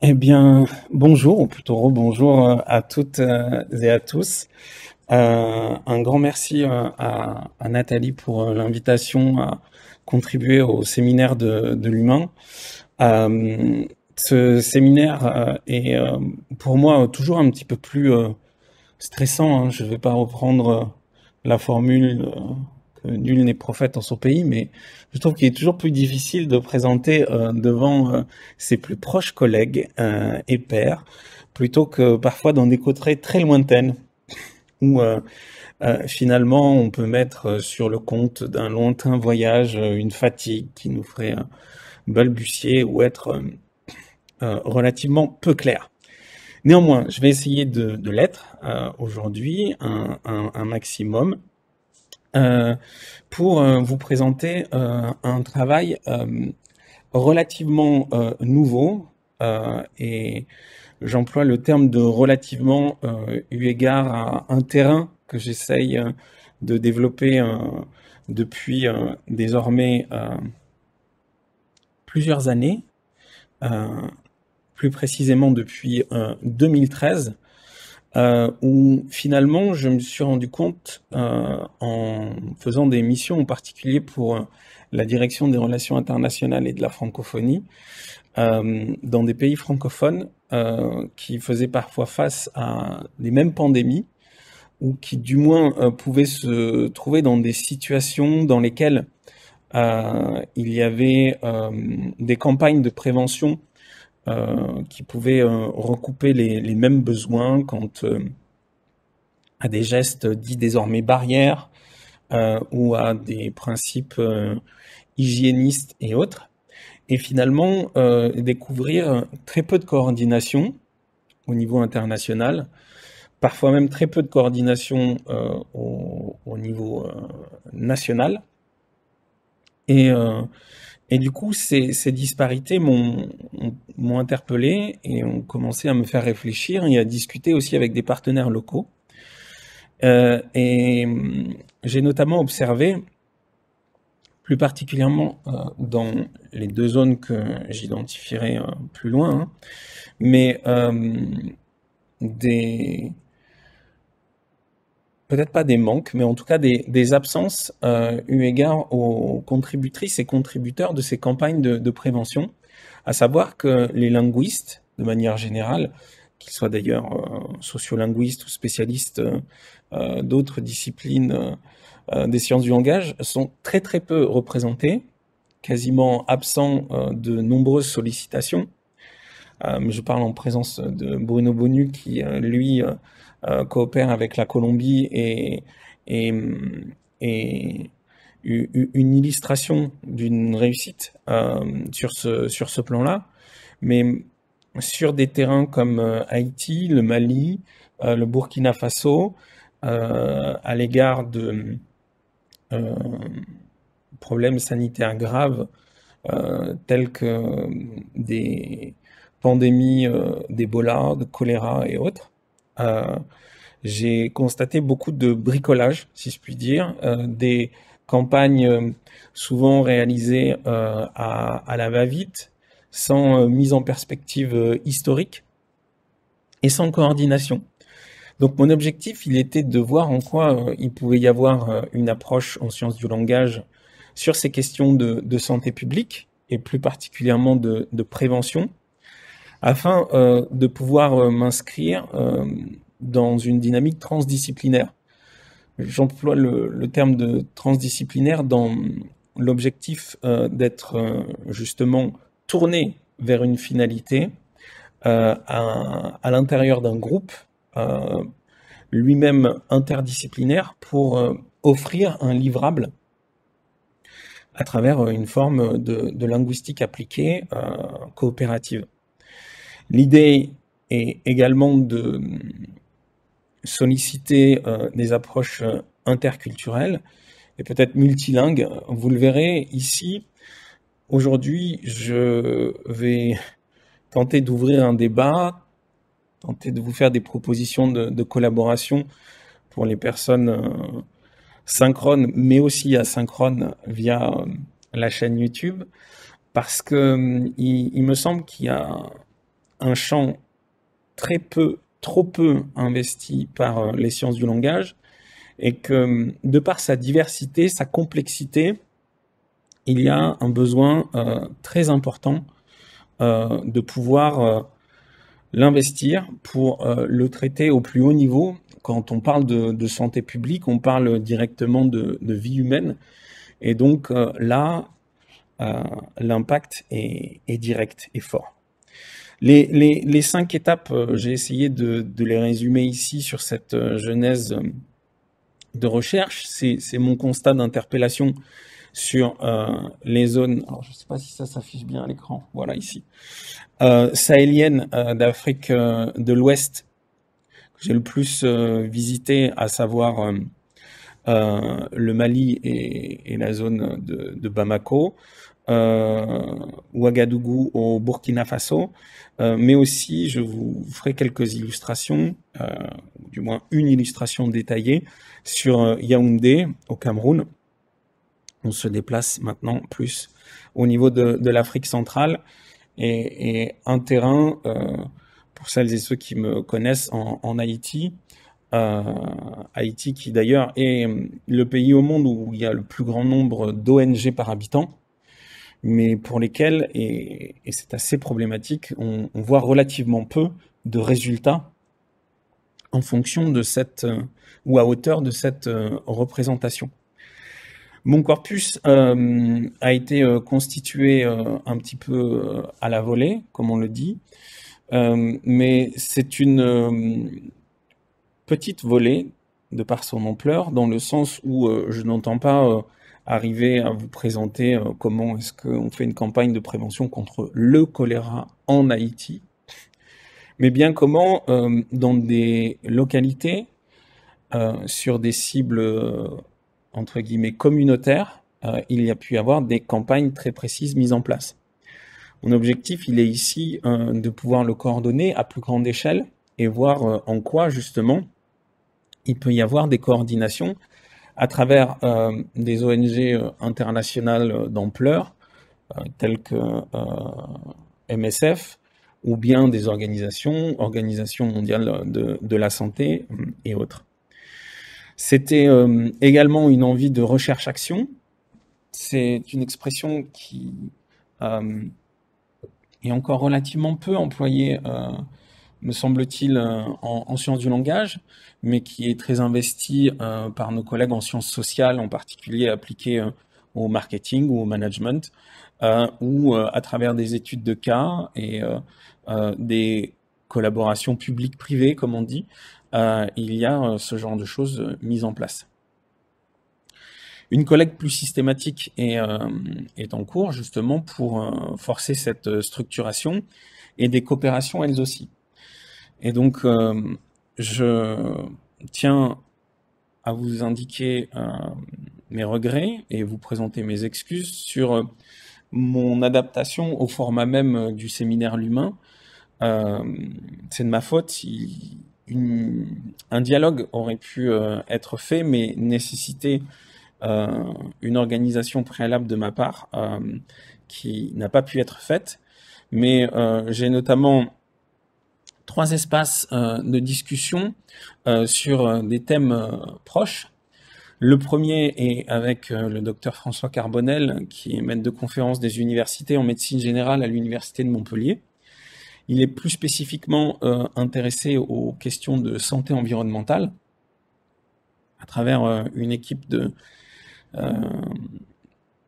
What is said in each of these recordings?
Eh bien, bonjour, ou plutôt rebonjour à toutes et à tous. Un grand merci à Nathalie pour l'invitation à contribuer au séminaire de l'humain. Euh, Ce séminaire est pour moi toujours un petit peu plus stressant, hein. Je ne vais pas reprendre la formule que nul n'est prophète en son pays, mais je trouve qu'il est toujours plus difficile de présenter devant ses plus proches collègues et pairs, plutôt que parfois dans des contrées très lointaines où finalement on peut mettre sur le compte d'un lointain voyage une fatigue qui nous ferait balbutier ou être relativement peu clair. Néanmoins, je vais essayer de l'être aujourd'hui un maximum euh, pour vous présenter un travail relativement nouveau et j'emploie le terme de relativement eu égard à un terrain que j'essaye de développer depuis désormais plusieurs années, euh, plus précisément depuis 2013, où finalement je me suis rendu compte en faisant des missions en particulier pour la direction des relations internationales et de la francophonie dans des pays francophones qui faisaient parfois face à les mêmes pandémies ou qui du moins pouvaient se trouver dans des situations dans lesquelles il y avait des campagnes de prévention qui pouvaient recouper les mêmes besoins quant à des gestes dits désormais barrières ou à des principes hygiénistes et autres. Et finalement, découvrir très peu de coordination au niveau international, parfois même très peu de coordination au niveau national. Et, euh, et du coup, ces disparités m'ont interpellé et ont commencé à me faire réfléchir et à discuter aussi avec des partenaires locaux. J'ai notamment observé, plus particulièrement dans les deux zones que j'identifierai plus loin, hein, mais des peut-être pas des manques, mais en tout cas des absences eu égard aux contributrices et contributeurs de ces campagnes de prévention, à savoir que les linguistes, de manière générale, qu'ils soient d'ailleurs sociolinguistes ou spécialistes d'autres disciplines des sciences du langage, sont très très peu représentés, quasiment absents de nombreuses sollicitations. Je parle en présence de Bruno Bonu qui, lui, coopère avec la Colombie et, et une illustration d'une réussite sur ce plan-là. Mais sur des terrains comme Haïti, le Mali, le Burkina Faso, à l'égard de euh, problèmes sanitaires graves tels que des pandémies d'Ebola, de choléra et autres. Euh, j'ai constaté beaucoup de bricolage, si je puis dire, des campagnes souvent réalisées à la va-vite, sans mise en perspective historique et sans coordination. Donc mon objectif, il était de voir en quoi il pouvait y avoir une approche en sciences du langage sur ces questions de santé publique et plus particulièrement de prévention, afin de pouvoir m'inscrire dans une dynamique transdisciplinaire. J'emploie le terme de transdisciplinaire dans l'objectif d'être justement tourné vers une finalité à l'intérieur d'un groupe euh, lui-même interdisciplinaire pour offrir un livrable à travers une forme de linguistique appliquée coopérative. L'idée est également de solliciter des approches interculturelles et peut-être multilingues. Vous le verrez ici. Aujourd'hui, je vais tenter d'ouvrir un débat, tenter de vous faire des propositions de collaboration pour les personnes synchrones, mais aussi asynchrones via la chaîne YouTube, parce que il me semble qu'il y a un champ trop peu investi par les sciences du langage, et que de par sa diversité, sa complexité, il y a un besoin très important de pouvoir l'investir pour le traiter au plus haut niveau. Quand on parle de santé publique, on parle directement de vie humaine, et donc là, l'impact est direct et fort. Les 5 étapes, j'ai essayé de les résumer ici sur cette genèse de recherche. C'est mon constat d'interpellation sur les zones. Alors, je ne sais pas si ça s'affiche bien à l'écran. Voilà, ici. Sahéliennes d'Afrique de l'Ouest, que j'ai le plus visité, à savoir le Mali et la zone de Bamako, Ouagadougou au Burkina Faso, mais aussi je vous ferai quelques illustrations, du moins une illustration détaillée sur Yaoundé au Cameroun. On se déplace maintenant plus au niveau de l'Afrique centrale et un terrain, pour celles et ceux qui me connaissent, en Haïti. Haïti qui d'ailleurs est le pays au monde où il y a le plus grand nombre d'ONG par habitant, mais pour lesquels, et c'est assez problématique, on voit relativement peu de résultats en fonction de cette, ou à hauteur de cette représentation. Mon corpus a été constitué un petit peu à la volée, comme on le dit, mais c'est une petite volée de par son ampleur, dans le sens où je n'entends pas arriver à vous présenter comment est-ce qu'on fait une campagne de prévention contre le choléra en Haïti, mais bien comment dans des localités, sur des cibles entre guillemets communautaires, il y a pu y avoir des campagnes très précises mises en place. Mon objectif, il est ici de pouvoir le coordonner à plus grande échelle et voir en quoi justement il peut y avoir des coordinations à travers des ONG internationales d'ampleur, telles que MSF, ou bien des organisations mondiales de la santé et autres. C'était également une envie de recherche-action. C'est une expression qui est encore relativement peu employée, me semble-t-il, en sciences du langage, mais qui est très investie par nos collègues en sciences sociales, en particulier appliquées au marketing ou au management, ou à travers des études de cas et des collaborations publiques-privées, comme on dit, il y a ce genre de choses mises en place. Une collecte plus systématique est en cours, justement, pour forcer cette structuration et des coopérations elles aussi. Et donc, je tiens à vous indiquer mes regrets et vous présenter mes excuses sur mon adaptation au format même du séminaire L'Humain. C'est de ma faute. Un dialogue aurait pu être fait, mais nécessitait une organisation préalable de ma part qui n'a pas pu être faite. Mais j'ai notamment 3 espaces de discussion sur des thèmes proches. Le premier est avec le docteur François Carbonel, qui est maître de conférence des universités en médecine générale à l'université de Montpellier. Il est plus spécifiquement intéressé aux questions de santé environnementale à travers une équipe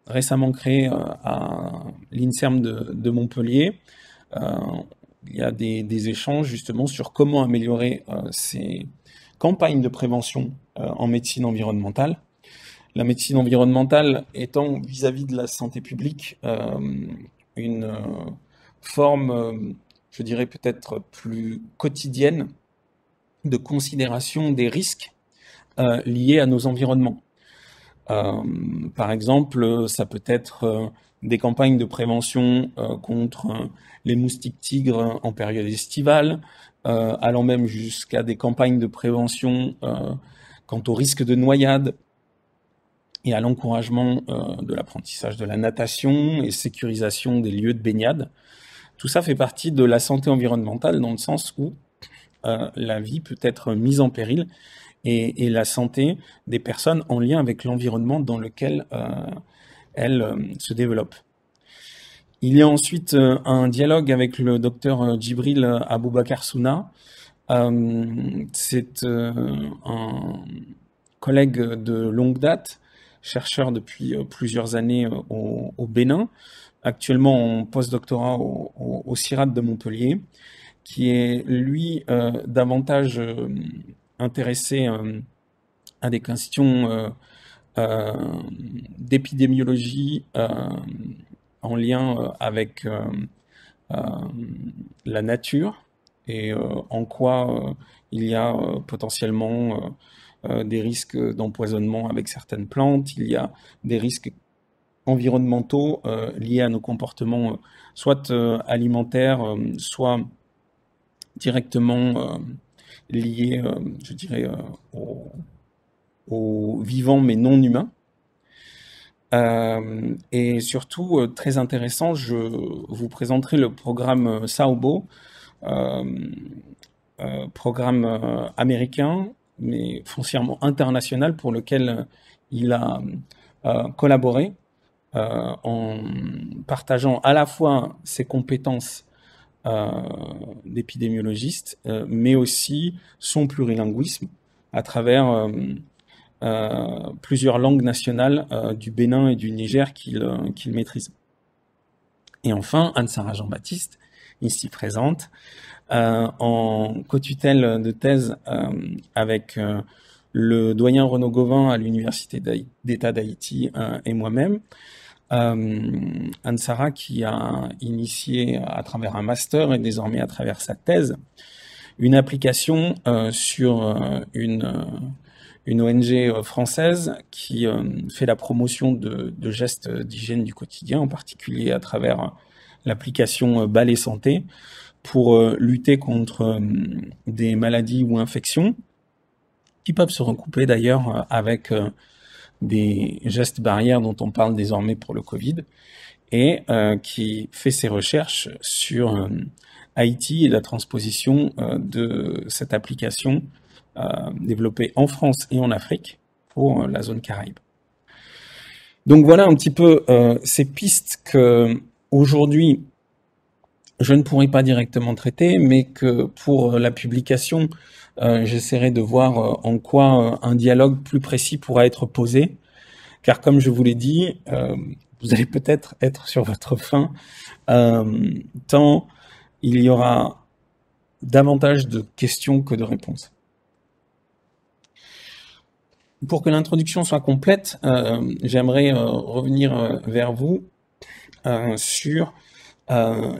récemment créée à l'INSERM de Montpellier. Il y a des échanges justement sur comment améliorer ces campagnes de prévention en médecine environnementale. La médecine environnementale étant vis-à-vis de la santé publique une forme, je dirais peut-être plus quotidienne, de considération des risques liés à nos environnements. Par exemple, ça peut être des campagnes de prévention contre les moustiques tigres en période estivale, allant même jusqu'à des campagnes de prévention quant au risque de noyade et à l'encouragement de l'apprentissage de la natation et sécurisation des lieux de baignade. Tout ça fait partie de la santé environnementale dans le sens où la vie peut être mise en péril et la santé des personnes en lien avec l'environnement dans lequel elles se développent. Il y a ensuite un dialogue avec le docteur Djibril Aboubakar Souna. C'est un collègue de longue date, chercheur depuis plusieurs années au Bénin, actuellement en postdoctorat au CIRAD de Montpellier, qui est lui davantage intéressé à des questions d'épidémiologie en lien avec la nature et en quoi il y a potentiellement des risques d'empoisonnement avec certaines plantes, il y a des risques environnementaux liés à nos comportements soit alimentaires, soit directement liés, je dirais, aux vivants mais non humains. Et surtout, très intéressant, je vous présenterai le programme SAOBO, programme américain, mais foncièrement international, pour lequel il a collaboré en partageant à la fois ses compétences d'épidémiologiste, mais aussi son plurilinguisme à travers plusieurs langues nationales du Bénin et du Niger qu'il maîtrise. Et enfin, Anne-Sara Jean-Baptiste, ici présente, en co-tutelle de thèse avec le doyen Renaud Gauvin à l'Université d'État d'Haïti et moi-même. Anne-Sara qui a initié à travers un master et désormais à travers sa thèse une application sur une ONG française qui fait la promotion de gestes d'hygiène du quotidien, en particulier à travers l'application Balai Santé, pour lutter contre des maladies ou infections qui peuvent se recouper d'ailleurs avec des gestes barrières dont on parle désormais pour le Covid, et qui fait ses recherches sur Haïti et la transposition de cette application développée en France et en Afrique pour la zone Caraïbe. Donc voilà un petit peu ces pistes que aujourd'hui je ne pourrai pas directement traiter, mais que pour la publication, j'essaierai de voir en quoi un dialogue plus précis pourra être posé, car comme je vous l'ai dit, vous allez peut-être être sur votre faim, tant il y aura davantage de questions que de réponses. Pour que l'introduction soit complète, j'aimerais revenir vers vous sur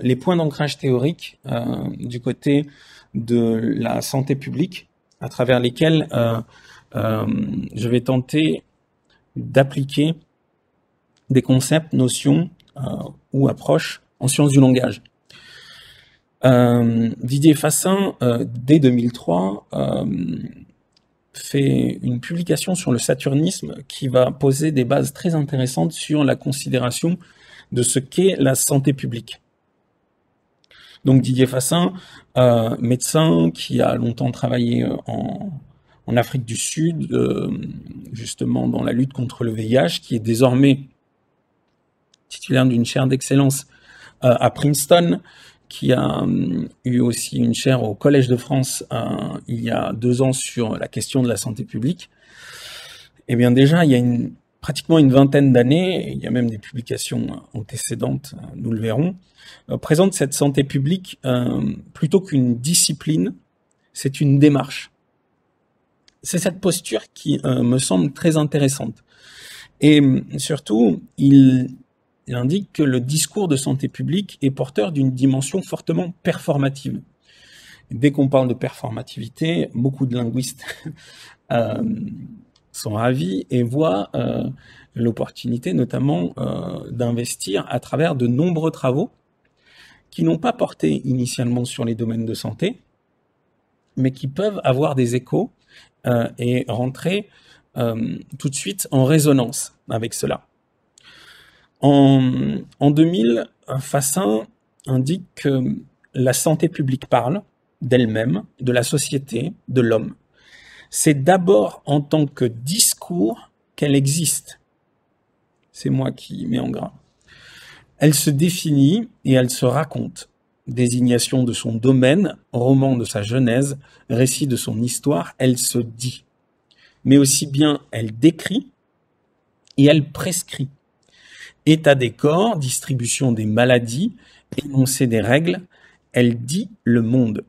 les points d'ancrage théorique du côté de la santé publique, à travers lesquels je vais tenter d'appliquer des concepts, notions ou approches en sciences du langage. Didier Fassin, dès 2003, fait une publication sur le saturnisme qui va poser des bases très intéressantes sur la considération de ce qu'est la santé publique. Donc Didier Fassin, médecin qui a longtemps travaillé en Afrique du Sud, justement dans la lutte contre le VIH, qui est désormais titulaire d'une chaire d'excellence à Princeton, qui a eu aussi une chaire au Collège de France il y a 2 ans sur la question de la santé publique. Eh bien déjà, il y a pratiquement une vingtaine d'années, il y a même des publications antécédentes, nous le verrons, présente cette santé publique plutôt qu'une discipline, c'est une démarche. C'est cette posture qui me semble très intéressante. Et surtout, il indique que le discours de santé publique est porteur d'une dimension fortement performative. Dès qu'on parle de performativité, beaucoup de linguistes sont ravis et voient l'opportunité notamment d'investir à travers de nombreux travaux qui n'ont pas porté initialement sur les domaines de santé, mais qui peuvent avoir des échos et rentrer tout de suite en résonance avec cela. En 2000, Fassin indique que la santé publique parle d'elle-même, de la société, de l'homme. C'est d'abord en tant que discours qu'elle existe. C'est moi qui mets en gras. Elle se définit et elle se raconte. Désignation de son domaine, roman de sa genèse, récit de son histoire, elle se dit. Mais aussi bien elle décrit et elle prescrit. État des corps, distribution des maladies, énoncé des règles, elle dit le monde.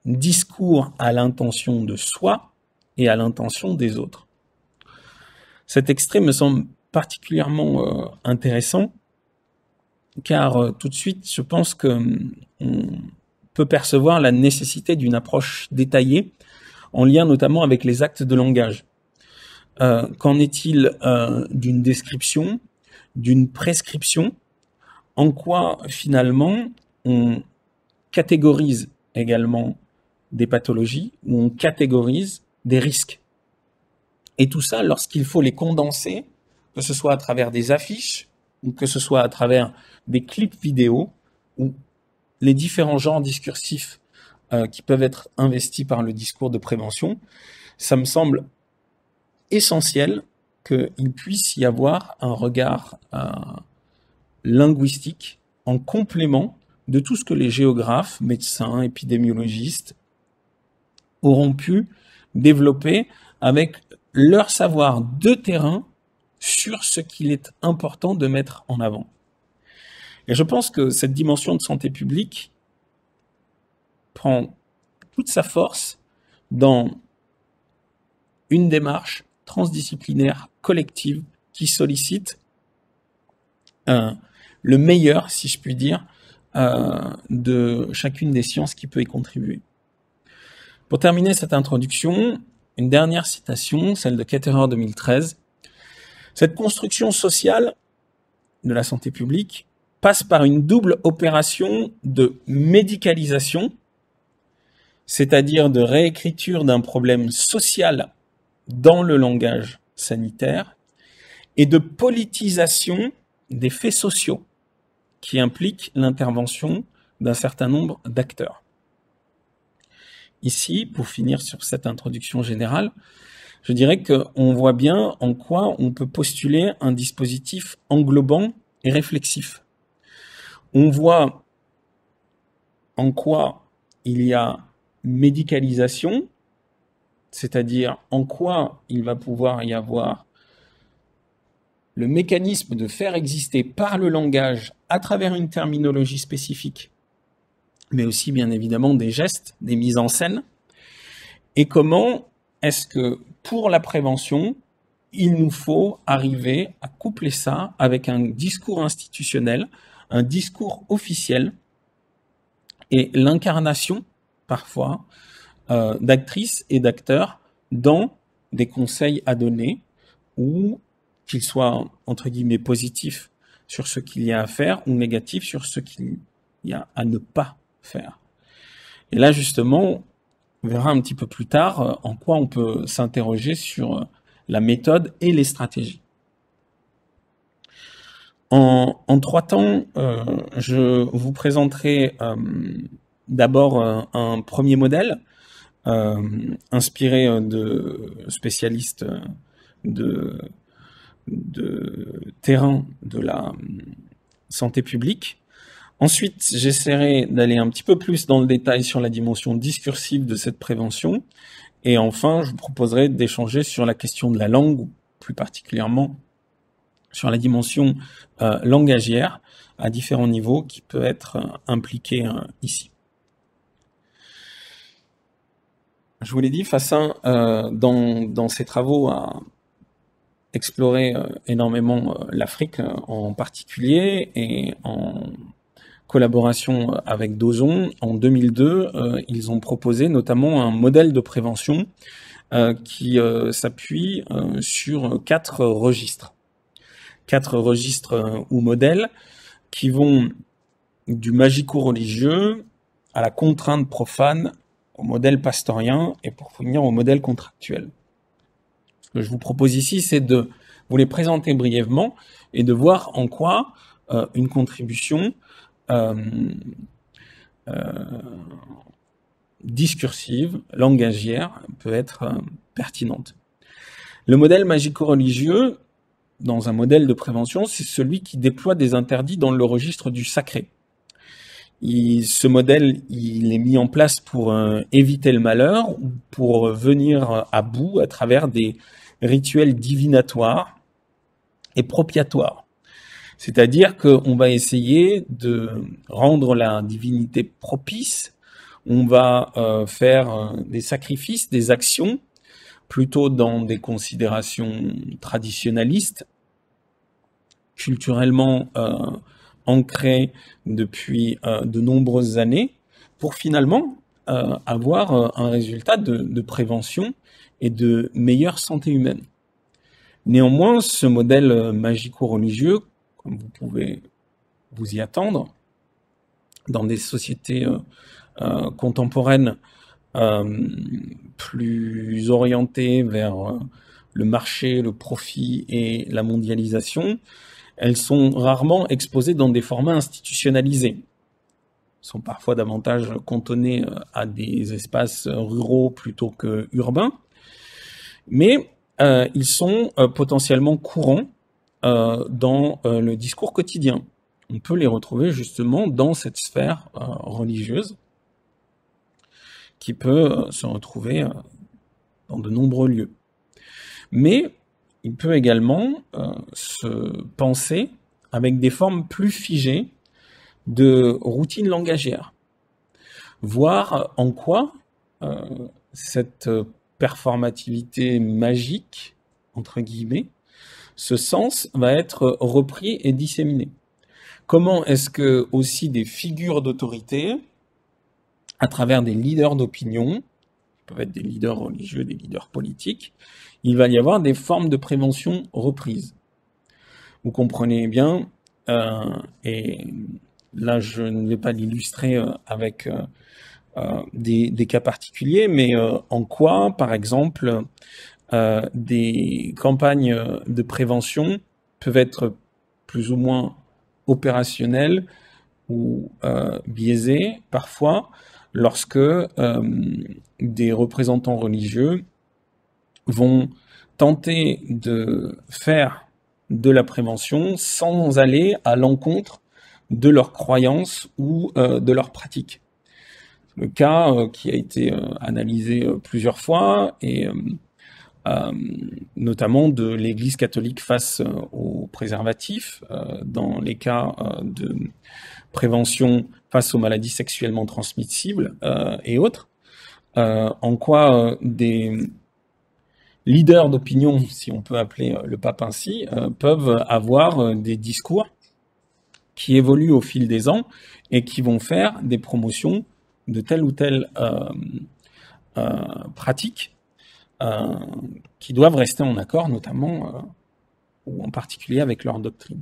Discours à l'intention de soi et à l'intention des autres. Cet extrait me semble particulièrement intéressant car tout de suite, je pense qu'on peut percevoir la nécessité d'une approche détaillée en lien notamment avec les actes de langage. Qu'en est-il d'une description, d'une prescription? En quoi finalement on catégorise également des pathologies ou on catégorise des risques? Et tout ça lorsqu'il faut les condenser, que ce soit à travers des affiches ou que ce soit à travers des clips vidéo ou les différents genres discursifs qui peuvent être investis par le discours de prévention, ça me semble essentiel qu'il puisse y avoir un regard linguistique en complément de tout ce que les géographes, médecins, épidémiologistes auront pu développer avec leur savoir de terrain sur ce qu'il est important de mettre en avant. Et je pense que cette dimension de santé publique prend toute sa force dans une démarche transdisciplinaire collective qui sollicite le meilleur, si je puis dire, de chacune des sciences qui peut y contribuer. Pour terminer cette introduction, une dernière citation, celle de Ketterer 2013. Cette construction sociale de la santé publique passe par une double opération de médicalisation, c'est-à-dire de réécriture d'un problème social dans le langage sanitaire, et de politisation des faits sociaux, qui impliquent l'intervention d'un certain nombre d'acteurs. Ici, pour finir sur cette introduction générale, je dirais qu'on voit bien en quoi on peut postuler un dispositif englobant et réflexif. On voit en quoi il y a médicalisation, c'est-à-dire en quoi il va pouvoir y avoir le mécanisme de faire exister par le langage, à travers une terminologie spécifique, mais aussi bien évidemment des gestes, des mises en scène, et comment est-ce que pour la prévention, il nous faut arriver à coupler ça avec un discours institutionnel, un discours officiel, et l'incarnation, parfois, d'actrices et d'acteurs dans des conseils à donner, ou qu'ils soient, entre guillemets, positifs sur ce qu'il y a à faire, ou négatifs sur ce qu'il y a à ne pas faire. Et là, justement, on verra un petit peu plus tard en quoi on peut s'interroger sur la méthode et les stratégies. En 3 temps, je vous présenterai d'abord un premier modèle inspiré de spécialistes de terrain de la santé publique. Ensuite, j'essaierai d'aller un petit peu plus dans le détail sur la dimension discursive de cette prévention. Et enfin, je vous proposerai d'échanger sur la question de la langue, ou plus particulièrement sur la dimension langagière à différents niveaux qui peut être impliquée ici. Je vous l'ai dit, Fassin, dans ses travaux, a exploré énormément l'Afrique en particulier, et en collaboration avec Dozon, en 2002, ils ont proposé notamment un modèle de prévention qui s'appuie sur 4 registres. 4 registres ou modèles qui vont du magico-religieux à la contrainte profane, au modèle pastorien et pour finir au modèle contractuel. Ce que je vous propose ici, c'est de vous les présenter brièvement et de voir en quoi une contribution euh, discursive, langagière, peut être pertinente. Le modèle magico-religieux, dans un modèle de prévention, c'est celui qui déploie des interdits dans le registre du sacré. Ce modèle, il est mis en place pour éviter le malheur, ou pour venir à bout à travers des rituels divinatoires et propiatoires. C'est-à-dire qu'on va essayer de rendre la divinité propice, on va faire des sacrifices, des actions, plutôt dans des considérations traditionnalistes, culturellement ancrées depuis de nombreuses années, pour finalement avoir un résultat de prévention et de meilleure santé humaine. Néanmoins, ce modèle magico-religieux, comme vous pouvez vous y attendre, dans des sociétés contemporaines plus orientées vers le marché, le profit et la mondialisation, elles sont rarement exposées dans des formats institutionnalisés. Elles sont parfois davantage cantonnées à des espaces ruraux plutôt que urbains, mais ils sont potentiellement courants dans le discours quotidien. On peut les retrouver justement dans cette sphère religieuse qui peut se retrouver dans de nombreux lieux. Mais il peut également se penser avec des formes plus figées de routine langagière, voir en quoi cette performativité magique, entre guillemets, ce sens va être repris et disséminé. Comment est-ce que aussi des figures d'autorité, à travers des leaders d'opinion, qui peuvent être des leaders religieux, des leaders politiques, il va y avoir des formes de prévention reprises. Vous comprenez bien, et là je ne vais pas l'illustrer avec des cas particuliers, mais en quoi, par exemple, des campagnes de prévention peuvent être plus ou moins opérationnelles ou biaisées parfois lorsque des représentants religieux vont tenter de faire de la prévention sans aller à l'encontre de leurs croyances ou de leurs pratiques. Le cas qui a été analysé plusieurs fois et notamment de l'Église catholique face aux préservatifs, dans les cas de prévention face aux maladies sexuellement transmissibles et autres, en quoi des leaders d'opinion, si on peut appeler le pape ainsi, peuvent avoir des discours qui évoluent au fil des ans et qui vont faire des promotions de telle ou telle pratique qui doivent rester en accord, notamment ou en particulier avec leur doctrine.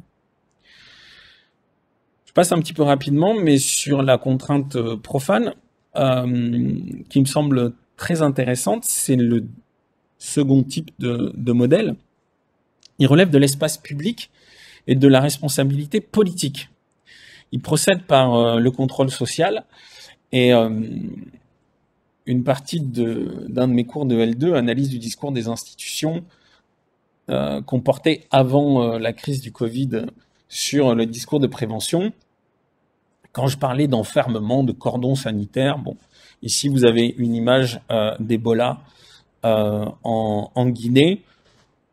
Je passe un petit peu rapidement, mais sur la contrainte profane, qui me semble très intéressante, c'est le second type de modèle. Il relève de l'espace public et de la responsabilité politique. Il procède par le contrôle social et une partie d'un de mes cours de L2, analyse du discours des institutions, comportait avant la crise du Covid sur le discours de prévention. Quand je parlais d'enfermement, de cordon sanitaire, bon, ici vous avez une image d'Ebola en Guinée.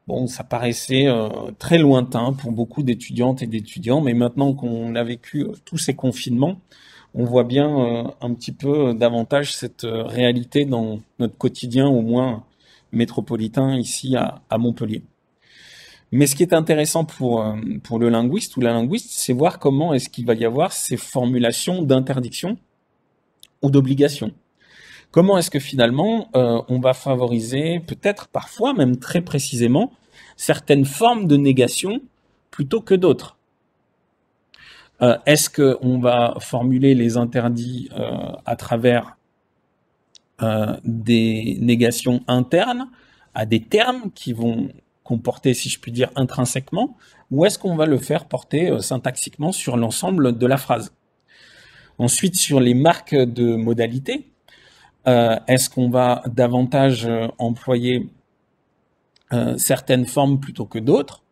Bon, ça paraissait très lointain pour beaucoup d'étudiantes et d'étudiants, mais maintenant qu'on a vécu tous ces confinements, on voit bien un petit peu davantage cette réalité dans notre quotidien, au moins métropolitain, ici à Montpellier. Mais ce qui est intéressant pour le linguiste ou la linguiste, c'est voir comment est-ce qu'il va y avoir ces formulations d'interdiction ou d'obligation. Comment est-ce que finalement on va favoriser, peut-être parfois même très précisément, certaines formes de négation plutôt que d'autres? Est-ce qu'on va formuler les interdits à travers des négations internes à des termes qui vont comporter, si je puis dire, intrinsèquement, ou est-ce qu'on va le faire porter syntaxiquement sur l'ensemble de la phrase? Ensuite, sur les marques de modalité, est-ce qu'on va davantage employer certaines formes plutôt que d'autres?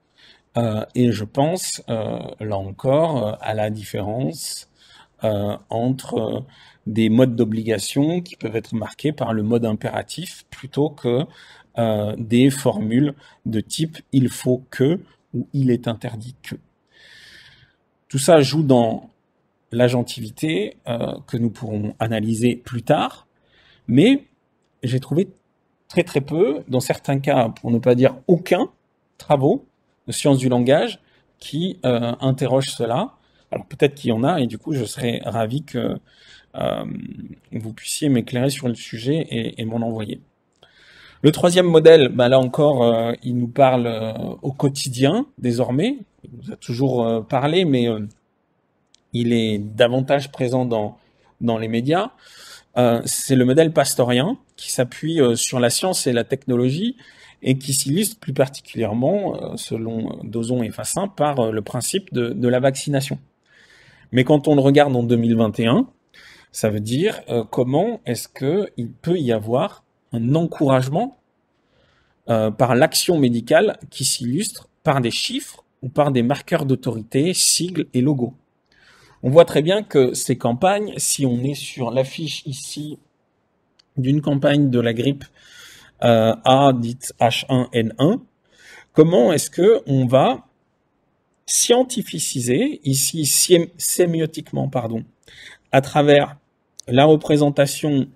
Et je pense, là encore, à la différence entre des modes d'obligation qui peuvent être marqués par le mode impératif plutôt que des formules de type il faut que ou il est interdit que. Tout ça joue dans l'agentivité que nous pourrons analyser plus tard, mais j'ai trouvé très très peu, dans certains cas, pour ne pas dire aucun, travaux de sciences du langage qui interrogent cela. Alors peut-être qu'il y en a, et du coup je serais ravi que vous puissiez m'éclairer sur le sujet et m'en envoyer. Le troisième modèle, bah là encore, il nous parle au quotidien désormais. Il nous a toujours parlé, mais il est davantage présent dans les médias. C'est le modèle pastorien qui s'appuie sur la science et la technologie et qui s'illustre plus particulièrement, selon Dozon et Fassin, par le principe de la vaccination. Mais quand on le regarde en 2021, ça veut dire comment est-ce qu'il peut y avoir un encouragement par l'action médicale qui s'illustre par des chiffres ou par des marqueurs d'autorité, sigles et logos. On voit très bien que ces campagnes, si on est sur l'affiche ici d'une campagne de la grippe A dite H1N1, comment est-ce que on va scientificiser, ici sémiotiquement, pardon, à travers la représentation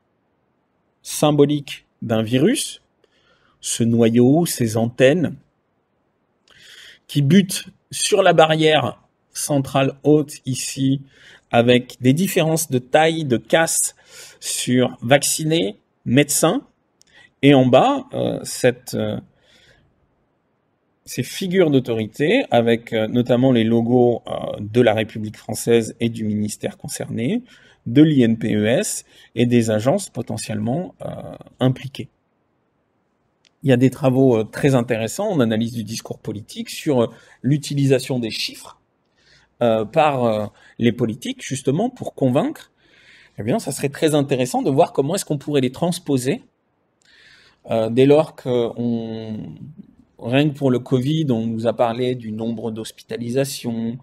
symbolique d'un virus, ce noyau, ces antennes, qui butent sur la barrière centrale haute ici, avec des différences de taille, de casse sur vaccinés, médecins, et en bas, ces figures d'autorité, avec notamment les logos de la République française et du ministère concerné, de l'INPES et des agences potentiellement impliquées. Il y a des travaux très intéressants en analyse du discours politique sur l'utilisation des chiffres par les politiques, justement, pour convaincre. Eh bien, ça serait très intéressant de voir comment est-ce qu'on pourrait les transposer dès lors rien que pour le Covid, on nous a parlé du nombre d'hospitalisations,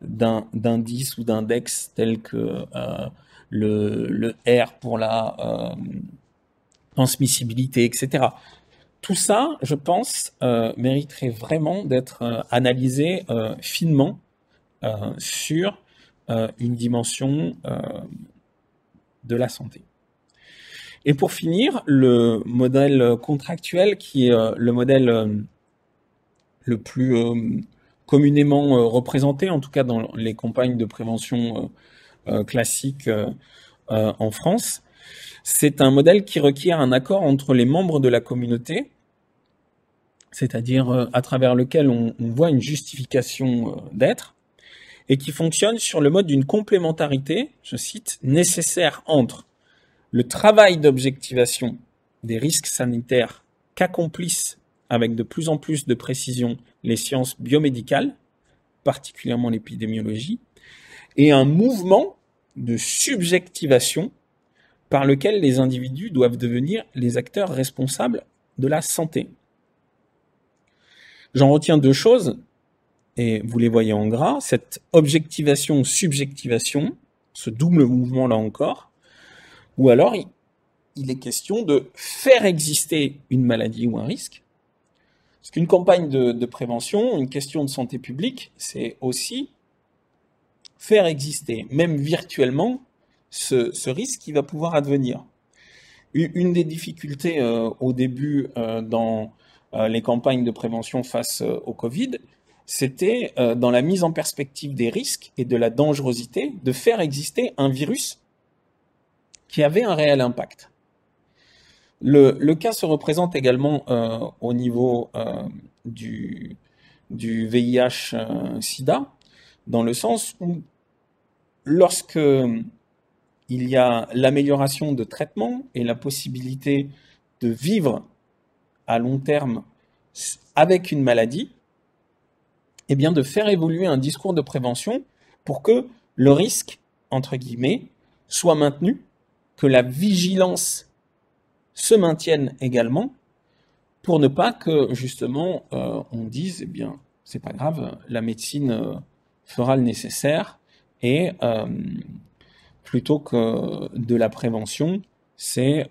d'indices ou d'index tels que le R pour la transmissibilité, etc. Tout ça, je pense, mériterait vraiment d'être analysé finement sur une dimension de la santé. Et pour finir, le modèle contractuel, qui est le modèle le plus communément représenté, en tout cas dans les campagnes de prévention classiques en France, c'est un modèle qui requiert un accord entre les membres de la communauté, c'est-à-dire à travers lequel on voit une justification d'être, et qui fonctionne sur le mode d'une complémentarité, je cite, nécessaire entre le travail d'objectivation des risques sanitaires qu'accomplissent avec de plus en plus de précision les sciences biomédicales, particulièrement l'épidémiologie, et un mouvement de subjectivation par lequel les individus doivent devenir les acteurs responsables de la santé. J'en retiens deux choses, et vous les voyez en gras, cette objectivation-subjectivation, ce double mouvement là encore, ou alors il est question de faire exister une maladie ou un risque. Parce qu'une campagne de prévention, une question de santé publique, c'est aussi faire exister, même virtuellement, ce risque qui va pouvoir advenir. Une des difficultés au début dans les campagnes de prévention face au Covid, c'était dans la mise en perspective des risques et de la dangerosité de faire exister un virus qui avait un réel impact. Le cas se représente également au niveau du VIH-Sida, dans le sens où lorsque il y a l'amélioration de traitement et la possibilité de vivre à long terme avec une maladie, eh bien de faire évoluer un discours de prévention pour que le risque entre guillemets, soit maintenue, que la vigilance se maintienne également, pour ne pas que, justement, on dise, eh bien, c'est pas grave, la médecine fera le nécessaire, et plutôt que de la prévention, c'est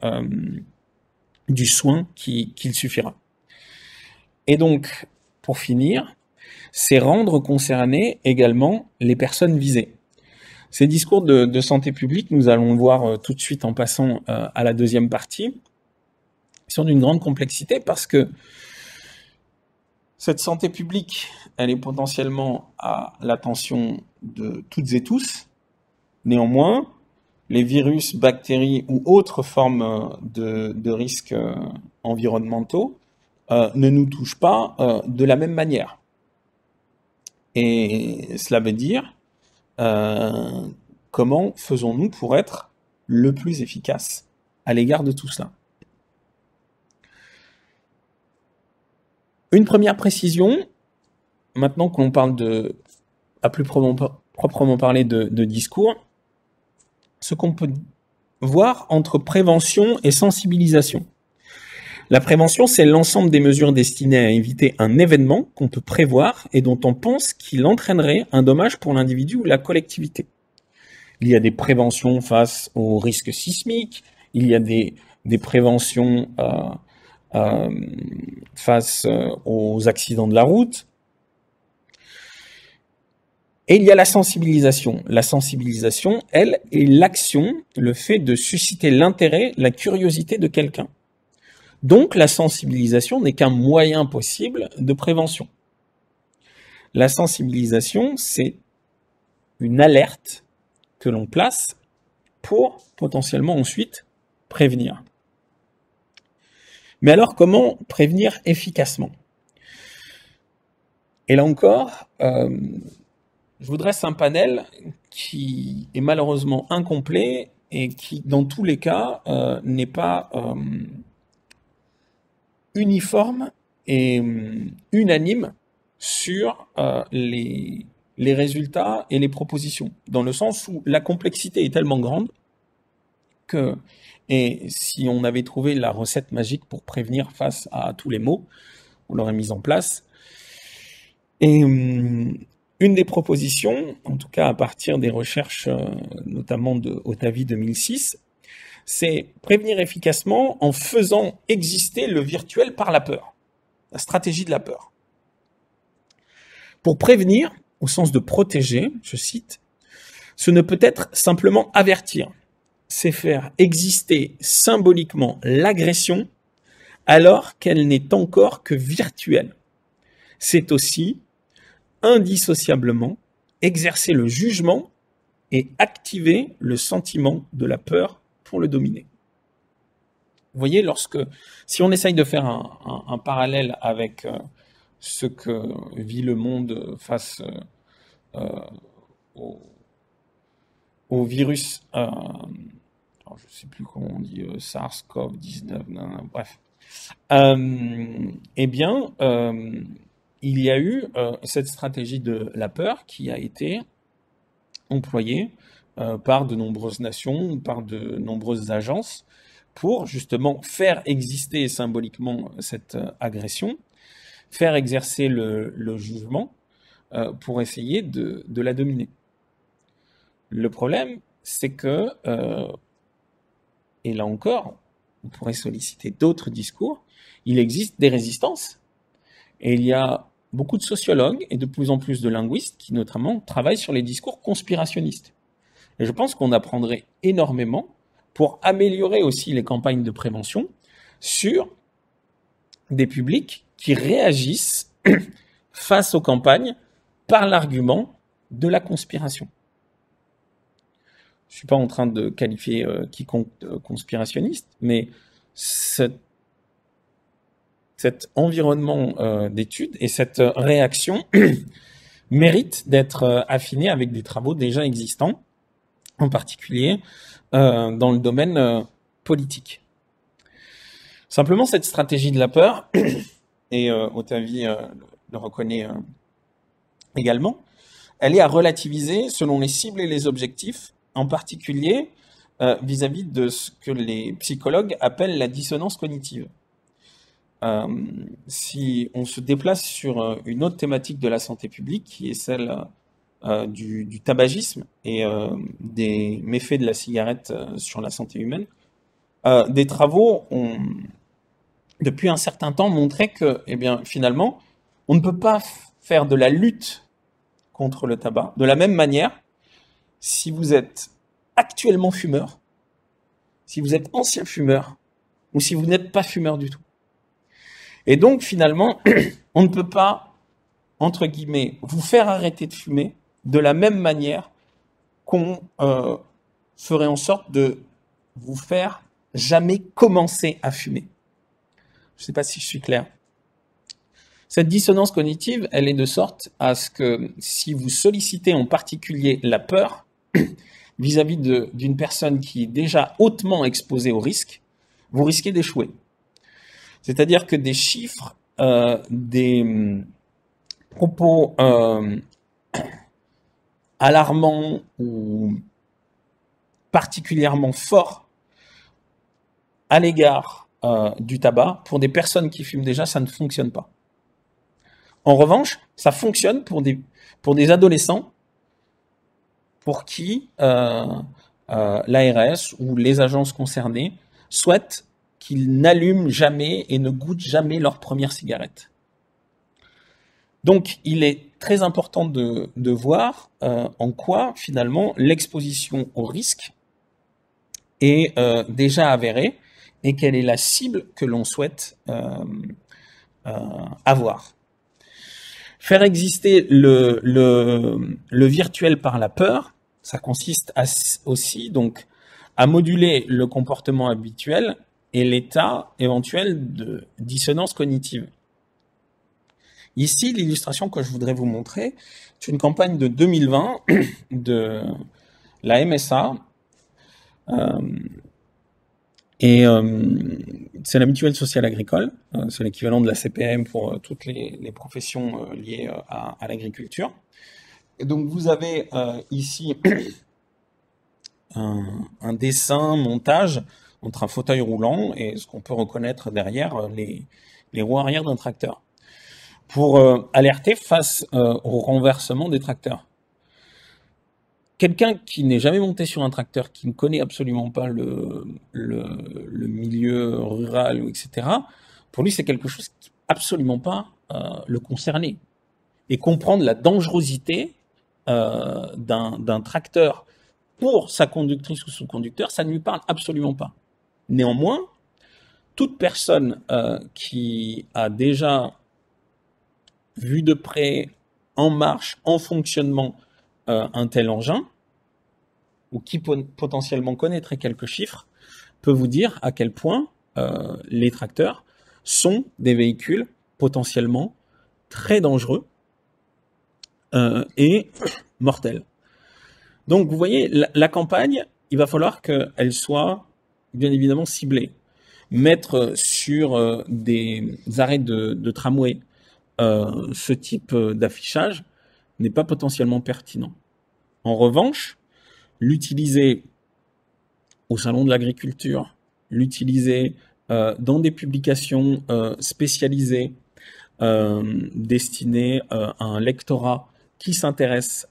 du soin qu'il suffira. Et donc, pour finir, c'est rendre concernés également les personnes visées. Ces discours de santé publique, nous allons le voir tout de suite en passant à la deuxième partie, sont d'une grande complexité parce que cette santé publique, elle est potentiellement à l'attention de toutes et tous. Néanmoins, les virus, bactéries ou autres formes de risques environnementaux ne nous touchent pas de la même manière. Et cela veut dire comment faisons-nous pour être le plus efficace à l'égard de tout cela. Une première précision, maintenant qu'on parle à plus proprement parler de discours, ce qu'on peut voir entre prévention et sensibilisation. La prévention, c'est l'ensemble des mesures destinées à éviter un événement qu'on peut prévoir et dont on pense qu'il entraînerait un dommage pour l'individu ou la collectivité. Il y a des préventions face aux risques sismiques, il y a des préventions face aux accidents de la route. Et il y a la sensibilisation. La sensibilisation, elle, est l'action, le fait de susciter l'intérêt, la curiosité de quelqu'un. Donc la sensibilisation n'est qu'un moyen possible de prévention. La sensibilisation, c'est une alerte que l'on place pour potentiellement ensuite prévenir. Mais alors, comment prévenir efficacement? Et là encore, je vous dresse un panel qui est malheureusement incomplet et qui, dans tous les cas, n'est pas uniforme et unanime sur les résultats et les propositions, dans le sens où la complexité est tellement grande que, et si on avait trouvé la recette magique pour prévenir face à tous les maux, on l'aurait mise en place. Et une des propositions, en tout cas à partir des recherches notamment de Otavi 2006, c'est prévenir efficacement en faisant exister le virtuel par la peur, la stratégie de la peur. Pour prévenir, au sens de protéger, je cite, ce ne peut être simplement avertir, c'est faire exister symboliquement l'agression alors qu'elle n'est encore que virtuelle. C'est aussi, indissociablement, exercer le jugement et activer le sentiment de la peur pour le dominer. Vous voyez, si on essaye de faire un parallèle avec ce que vit le monde face au virus, alors je ne sais plus comment on dit, SARS-CoV-19, bref. Eh bien, il y a eu cette stratégie de la peur qui a été employée par de nombreuses nations, par de nombreuses agences, pour justement faire exister symboliquement cette agression, faire exercer le jugement pour essayer de la dominer. Le problème, c'est que, et là encore, on pourrait solliciter d'autres discours, il existe des résistances. Et il y a beaucoup de sociologues et de plus en plus de linguistes qui notamment travaillent sur les discours conspirationnistes. Et je pense qu'on apprendrait énormément pour améliorer aussi les campagnes de prévention sur des publics qui réagissent face aux campagnes par l'argument de la conspiration. Je ne suis pas en train de qualifier quiconque de conspirationniste, mais cet environnement d'études et cette réaction mérite d'être affiné avec des travaux déjà existants, en particulier dans le domaine politique. Simplement, cette stratégie de la peur, et Otavi le reconnaît également, elle est à relativiser selon les cibles et les objectifs en particulier vis-à-vis de ce que les psychologues appellent la dissonance cognitive. Si on se déplace sur une autre thématique de la santé publique, qui est celle du tabagisme et des méfaits de la cigarette sur la santé humaine, des travaux ont, depuis un certain temps, montré que, eh bien, finalement, on ne peut pas faire de la lutte contre le tabac de la même manière si vous êtes actuellement fumeur, si vous êtes ancien fumeur, ou si vous n'êtes pas fumeur du tout. Et donc, finalement, on ne peut pas, entre guillemets, vous faire arrêter de fumer de la même manière qu'on ferait en sorte de vous faire jamais commencer à fumer. Je ne sais pas si je suis clair. Cette dissonance cognitive, elle est de sorte à ce que si vous sollicitez en particulier la peur vis-à-vis d'une personne qui est déjà hautement exposée au risque, vous risquez d'échouer. C'est-à-dire que des chiffres, des propos alarmants ou particulièrement forts à l'égard du tabac, pour des personnes qui fument déjà, ça ne fonctionne pas. En revanche, ça fonctionne pour des adolescents pour qui l'ARS ou les agences concernées souhaitent qu'ils n'allument jamais et ne goûtent jamais leur première cigarette. Donc, il est très important de voir en quoi, finalement, l'exposition au risque est déjà avérée et quelle est la cible que l'on souhaite avoir. Faire exister le virtuel par la peur, ça consiste aussi donc à moduler le comportement habituel et l'état éventuel de dissonance cognitive. Ici, l'illustration que je voudrais vous montrer, c'est une campagne de 2020 de la MSA. C'est la mutuelle sociale agricole, c'est l'équivalent de la CPM pour toutes les professions liées à l'agriculture. Et donc vous avez ici un dessin, montage entre un fauteuil roulant et ce qu'on peut reconnaître derrière les roues arrière d'un tracteur, pour alerter face au renversement des tracteurs. Quelqu'un qui n'est jamais monté sur un tracteur, qui ne connaît absolument pas le milieu rural, etc., pour lui, c'est quelque chose qui absolument pas le concerner. Et comprendre la dangerosité d'un tracteur pour sa conductrice ou son conducteur, ça ne lui parle absolument pas. Néanmoins, toute personne qui a déjà vu de près, en marche, en fonctionnement, un tel engin, ou qui potentiellement connaîtrait quelques chiffres, peut vous dire à quel point les tracteurs sont des véhicules potentiellement très dangereux et mortels. Donc vous voyez, la campagne, il va falloir qu'elle soit bien évidemment ciblée. Mettre sur des arrêts de tramway ce type d'affichage n'est pas potentiellement pertinent. En revanche, l'utiliser au salon de l'agriculture, l'utiliser dans des publications spécialisées destinées à un lectorat qui s'intéresse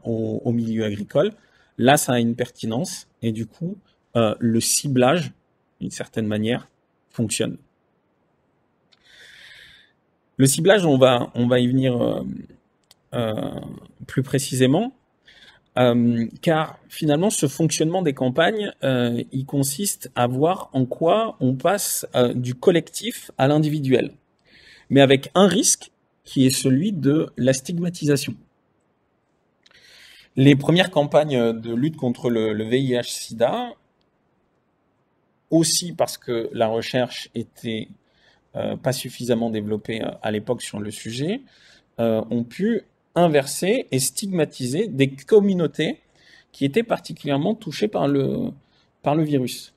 au milieu agricole, là ça a une pertinence et du coup le ciblage, d'une certaine manière, fonctionne. Le ciblage, on va y venir plus précisément, car finalement ce fonctionnement des campagnes, il consiste à voir en quoi on passe du collectif à l'individuel, mais avec un risque qui est celui de la stigmatisation. Les premières campagnes de lutte contre le VIH-Sida, aussi parce que la recherche était pas suffisamment développée à l'époque sur le sujet, ont pu inverser et stigmatiser des communautés qui étaient particulièrement touchées par le virus.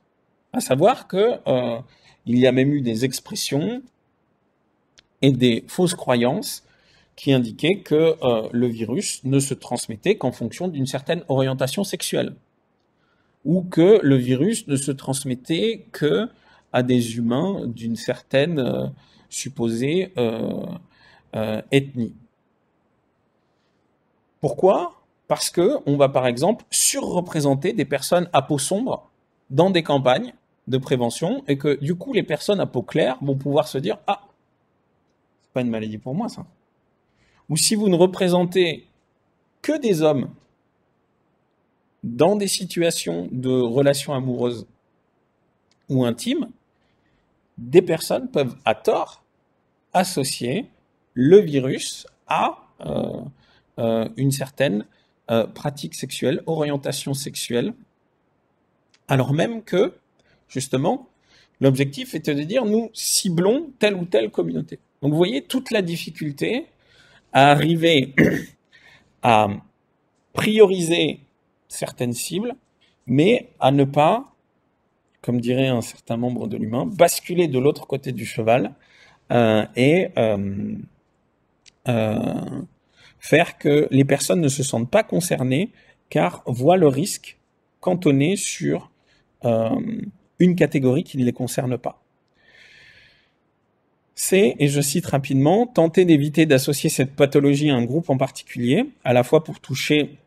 À savoir que il y a même eu des expressions et des fausses croyances qui indiquaient que le virus ne se transmettait qu'en fonction d'une certaine orientation sexuelle. ou que le virus ne se transmettait que à des humains d'une certaine supposée ethnie. Pourquoi? Parce que on va par exemple surreprésenter des personnes à peau sombre dans des campagnes de prévention et que du coup les personnes à peau claire vont pouvoir se dire ah, c'est pas une maladie pour moi ça. Ou si vous ne représentez que des hommes dans des situations de relations amoureuses ou intimes, des personnes peuvent à tort associer le virus à une certaine pratique sexuelle, orientation sexuelle, alors même que, justement, l'objectif était de dire nous ciblons telle ou telle communauté. Donc vous voyez toute la difficulté à arriver à prioriser certaines cibles, mais à ne pas, comme dirait un certain membre de l'humain, basculer de l'autre côté du cheval et faire que les personnes ne se sentent pas concernées car voient le risque cantonné sur une catégorie qui ne les concerne pas. C'est, et je cite rapidement, tenter d'éviter d'associer cette pathologie à un groupe en particulier, à la fois pour toucher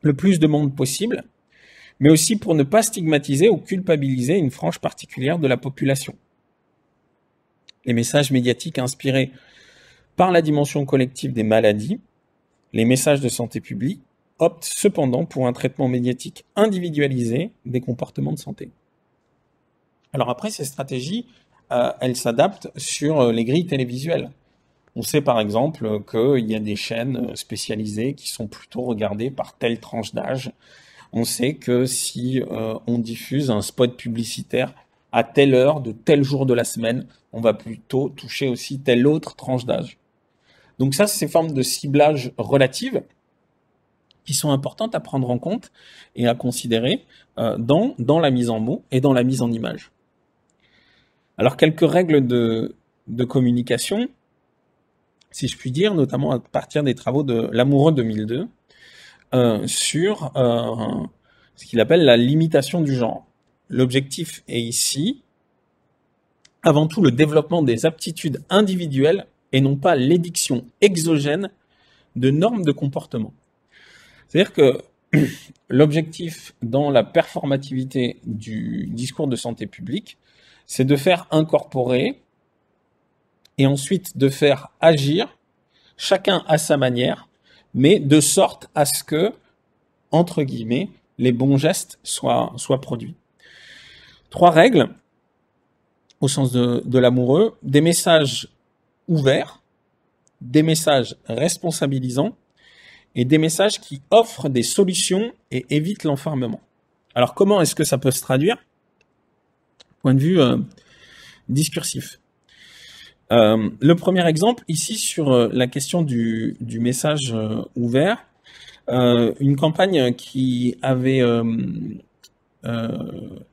le plus de monde possible, mais aussi pour ne pas stigmatiser ou culpabiliser une frange particulière de la population. Les messages médiatiques inspirés par la dimension collective des maladies, les messages de santé publique, optent cependant pour un traitement médiatique individualisé des comportements de santé. Alors après, ces stratégies, elles s'adaptent sur les grilles télévisuelles. On sait par exemple qu'il y a des chaînes spécialisées qui sont plutôt regardées par telle tranche d'âge. On sait que si on diffuse un spot publicitaire à telle heure, de tel jour de la semaine, on va plutôt toucher aussi telle autre tranche d'âge. Donc ça, c'est ces formes de ciblage relatives qui sont importantes à prendre en compte et à considérer dans la mise en mots et dans la mise en image. Alors, quelques règles de communication, si je puis dire, notamment à partir des travaux de Lamoureux 2002, sur ce qu'il appelle la limitation du genre. L'objectif est ici, avant tout, le développement des aptitudes individuelles et non pas l'édiction exogène de normes de comportement. C'est-à-dire que l'objectif dans la performativité du discours de santé publique, c'est de faire incorporer et ensuite de faire agir chacun à sa manière, mais de sorte à ce que, entre guillemets, les bons gestes soient produits. 3 règles, au sens de l'amoureux, des messages ouverts, des messages responsabilisants et des messages qui offrent des solutions et évitent l'enfermement. Alors comment est-ce que ça peut se traduire? Point de vue discursif. Le premier exemple, ici sur la question du message ouvert, une campagne qui avait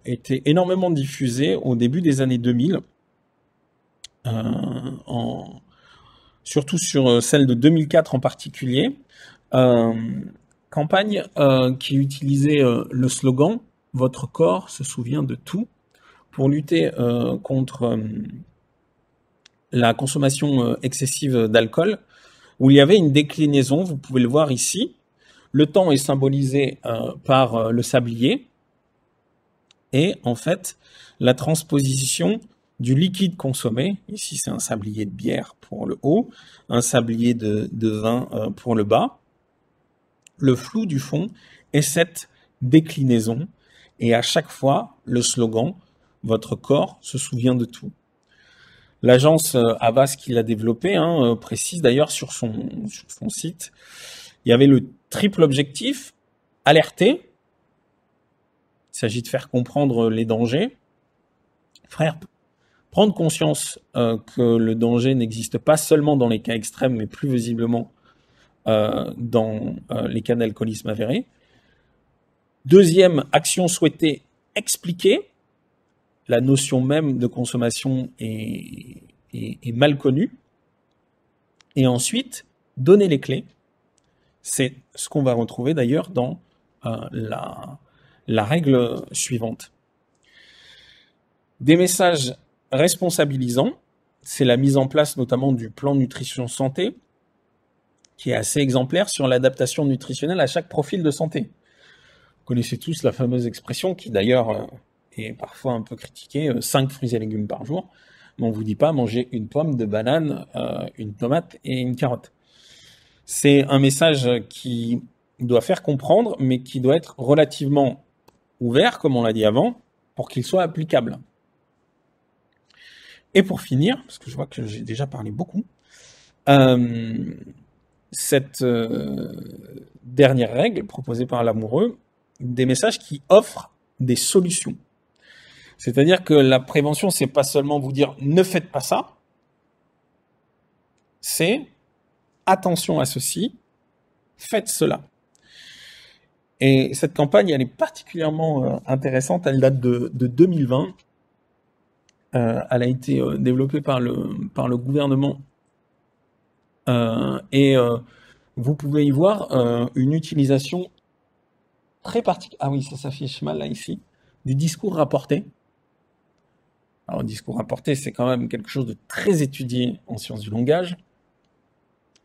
été énormément diffusée au début des années 2000, surtout sur celle de 2004 en particulier, campagne qui utilisait le slogan « Votre corps se souvient de tout » pour lutter contre la consommation excessive d'alcool, où il y avait une déclinaison, vous pouvez le voir ici. Le temps est symbolisé par le sablier, et en fait, la transposition du liquide consommé, ici c'est un sablier de bière pour le haut, un sablier de vin pour le bas. Le flou du fond est cette déclinaison, et à chaque fois, le slogan « Votre corps se souvient de tout ». L'agence Havas qui l'a développé précise d'ailleurs sur son site, il y avait le triple objectif, alerter, il s'agit de faire comprendre les dangers, prendre conscience que le danger n'existe pas seulement dans les cas extrêmes, mais plus visiblement dans les cas d'alcoolisme avéré. Deuxième action souhaitée, expliquer. La notion même de consommation est mal connue. Et ensuite, donner les clés. C'est ce qu'on va retrouver d'ailleurs dans la règle suivante. Des messages responsabilisants, c'est la mise en place notamment du plan nutrition santé, qui est assez exemplaire sur l'adaptation nutritionnelle à chaque profil de santé. Vous connaissez tous la fameuse expression qui d'ailleurs est parfois un peu critiquée, 5 fruits et légumes par jour, mais on ne vous dit pas manger une pomme, deux bananes, une tomate et une carotte. C'est un message qui doit faire comprendre, mais qui doit être relativement ouvert, comme on l'a dit avant, pour qu'il soit applicable. Et pour finir, parce que je vois que j'ai déjà parlé beaucoup, cette dernière règle proposée par l'amoureux, des messages qui offrent des solutions. C'est-à-dire que la prévention, c'est pas seulement vous dire ne faites pas ça, c'est attention à ceci, faites cela. Et cette campagne, elle est particulièrement intéressante, elle date de 2020. Elle a été développée par le gouvernement et vous pouvez y voir une utilisation très particulière. Ah oui, ça s'affiche mal là ici. Du discours rapporté. Alors, le discours rapporté, c'est quand même quelque chose de très étudié en sciences du langage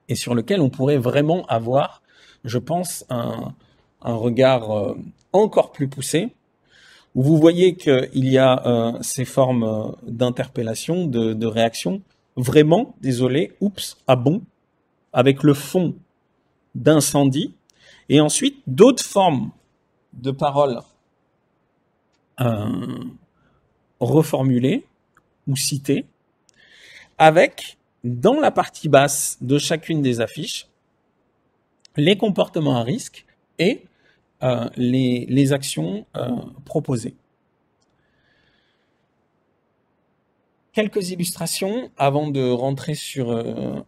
et sur lequel on pourrait vraiment avoir, je pense, un regard encore plus poussé, où vous voyez qu'il y a ces formes d'interpellation, de réaction. Vraiment, désolé, oups, ah bon, avec le fond d'incendie, et ensuite d'autres formes de paroles reformulées ou citées, avec, dans la partie basse de chacune des affiches, les comportements à risque et les actions proposées. Quelques illustrations avant de rentrer sur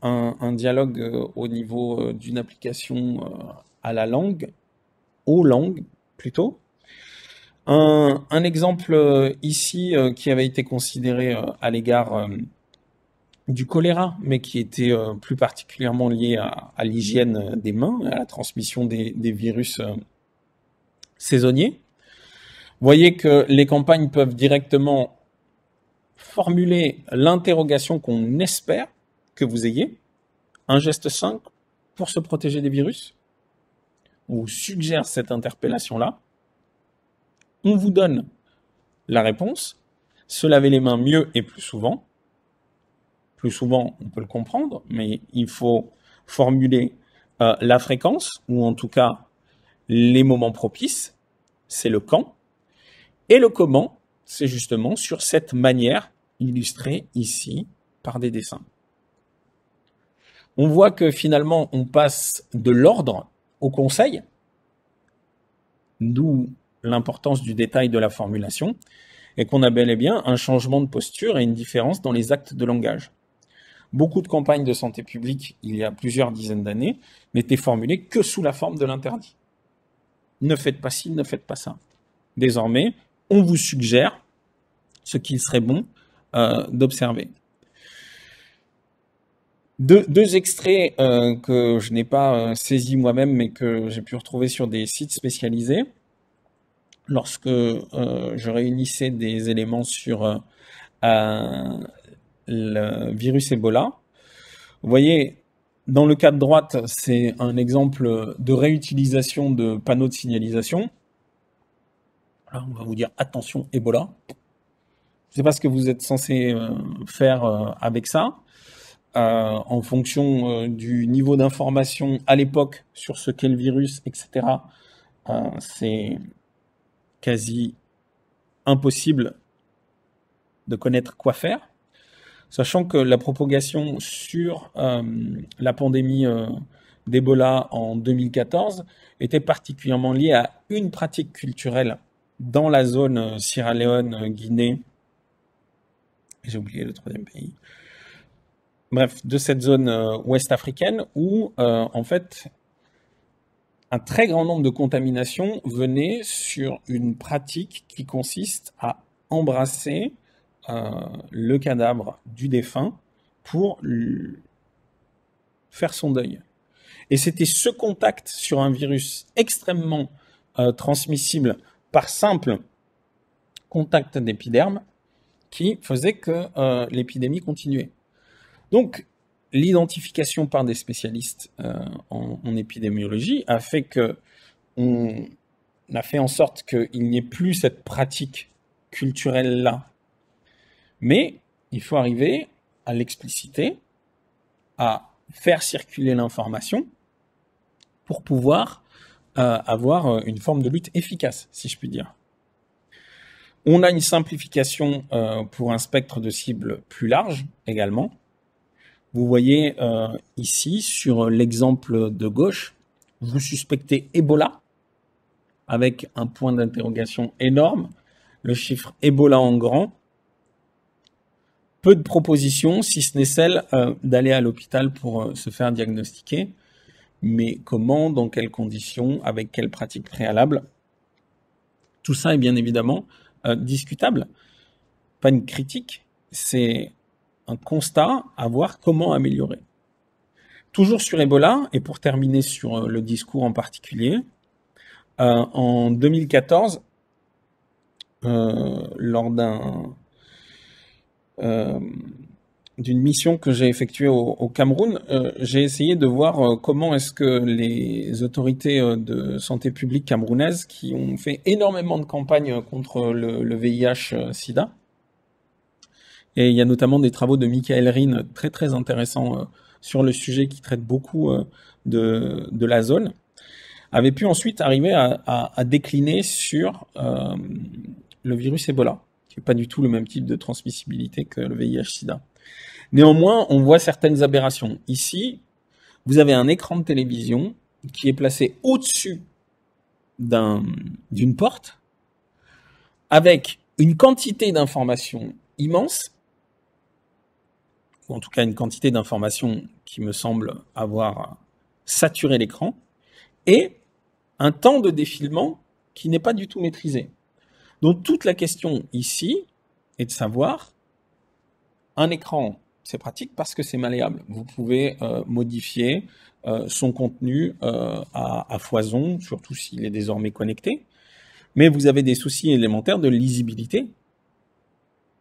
un dialogue au niveau d'une application à la langue, aux langues plutôt. Un exemple ici qui avait été considéré à l'égard du choléra, mais qui était plus particulièrement lié à l'hygiène des mains, à la transmission des virus saisonniers. Vous voyez que les campagnes peuvent directement formuler l'interrogation qu'on espère que vous ayez, un geste simple pour se protéger des virus. On vous suggère cette interpellation-là. On vous donne la réponse, se laver les mains mieux et plus souvent. Plus souvent, on peut le comprendre, mais il faut formuler la fréquence, ou en tout cas les moments propices, c'est le quand. Et le comment, c'est justement sur cette manière illustrée ici par des dessins. On voit que finalement, on passe de l'ordre au conseil, d'où l'importance du détail de la formulation, et qu'on a bel et bien un changement de posture et une différence dans les actes de langage. Beaucoup de campagnes de santé publique, il y a plusieurs dizaines d'années, n'étaient formulées que sous la forme de l'interdit. Ne faites pas ci, ne faites pas ça. Désormais, on vous suggère ce qu'il serait bon d'observer. Deux extraits que je n'ai pas saisis moi-même, mais que j'ai pu retrouver sur des sites spécialisés. Lorsque je réunissais des éléments sur le virus Ebola, vous voyez, dans le cas de droite, c'est un exemple de réutilisation de panneaux de signalisation. Alors, on va vous dire attention Ebola. Je ne sais pas ce que vous êtes censé faire avec ça. En fonction du niveau d'information à l'époque sur ce qu'est le virus, etc., c'est quasi impossible de connaître quoi faire, sachant que la propagation sur la pandémie d'Ebola en 2014 était particulièrement liée à une pratique culturelle dans la zone Sierra Leone, Guinée, j'ai oublié le troisième pays, bref, de cette zone ouest africaine où, en fait, un très grand nombre de contaminations venaient sur une pratique qui consiste à embrasser le cadavre du défunt pour faire son deuil. Et c'était ce contact sur un virus extrêmement transmissible par simple contact d'épiderme qui faisait que l'épidémie continuait. Donc, l'identification par des spécialistes en épidémiologie a fait que on a fait en sorte qu'il n'y ait plus cette pratique culturelle-là. Mais il faut arriver à l'expliciter, à faire circuler l'information pour pouvoir avoir une forme de lutte efficace, si je puis dire. On a une simplification pour un spectre de cibles plus large également. Vous voyez ici, sur l'exemple de gauche, vous suspectez Ebola, avec un point d'interrogation énorme, le chiffre Ebola en grand. Peu de propositions, si ce n'est celle d'aller à l'hôpital pour se faire diagnostiquer. Mais comment, dans quelles conditions, avec quelles pratiques préalables? Tout ça est bien évidemment discutable. Pas une critique, c'est un constat à voir comment améliorer. Toujours sur Ebola, et pour terminer sur le discours en particulier, en 2014, lors d'une mission que j'ai effectuée au Cameroun, j'ai essayé de voir comment est-ce que les autorités de santé publique camerounaises, qui ont fait énormément de campagnes contre le VIH-Sida, et il y a notamment des travaux de Michael Rhin très très intéressants sur le sujet qui traite beaucoup de la zone, avaient pu ensuite arriver à décliner sur le virus Ebola, qui n'est pas du tout le même type de transmissibilité que le VIH-Sida. Néanmoins, on voit certaines aberrations. Ici, vous avez un écran de télévision qui est placé au-dessus d'une porte, avec une quantité d'informations immense, ou en tout cas une quantité d'informations qui me semble avoir saturé l'écran, et un temps de défilement qui n'est pas du tout maîtrisé. Donc toute la question ici est de savoir, un écran, c'est pratique parce que c'est malléable. Vous pouvez modifier son contenu à foison, surtout s'il est désormais connecté. Mais vous avez des soucis élémentaires de lisibilité.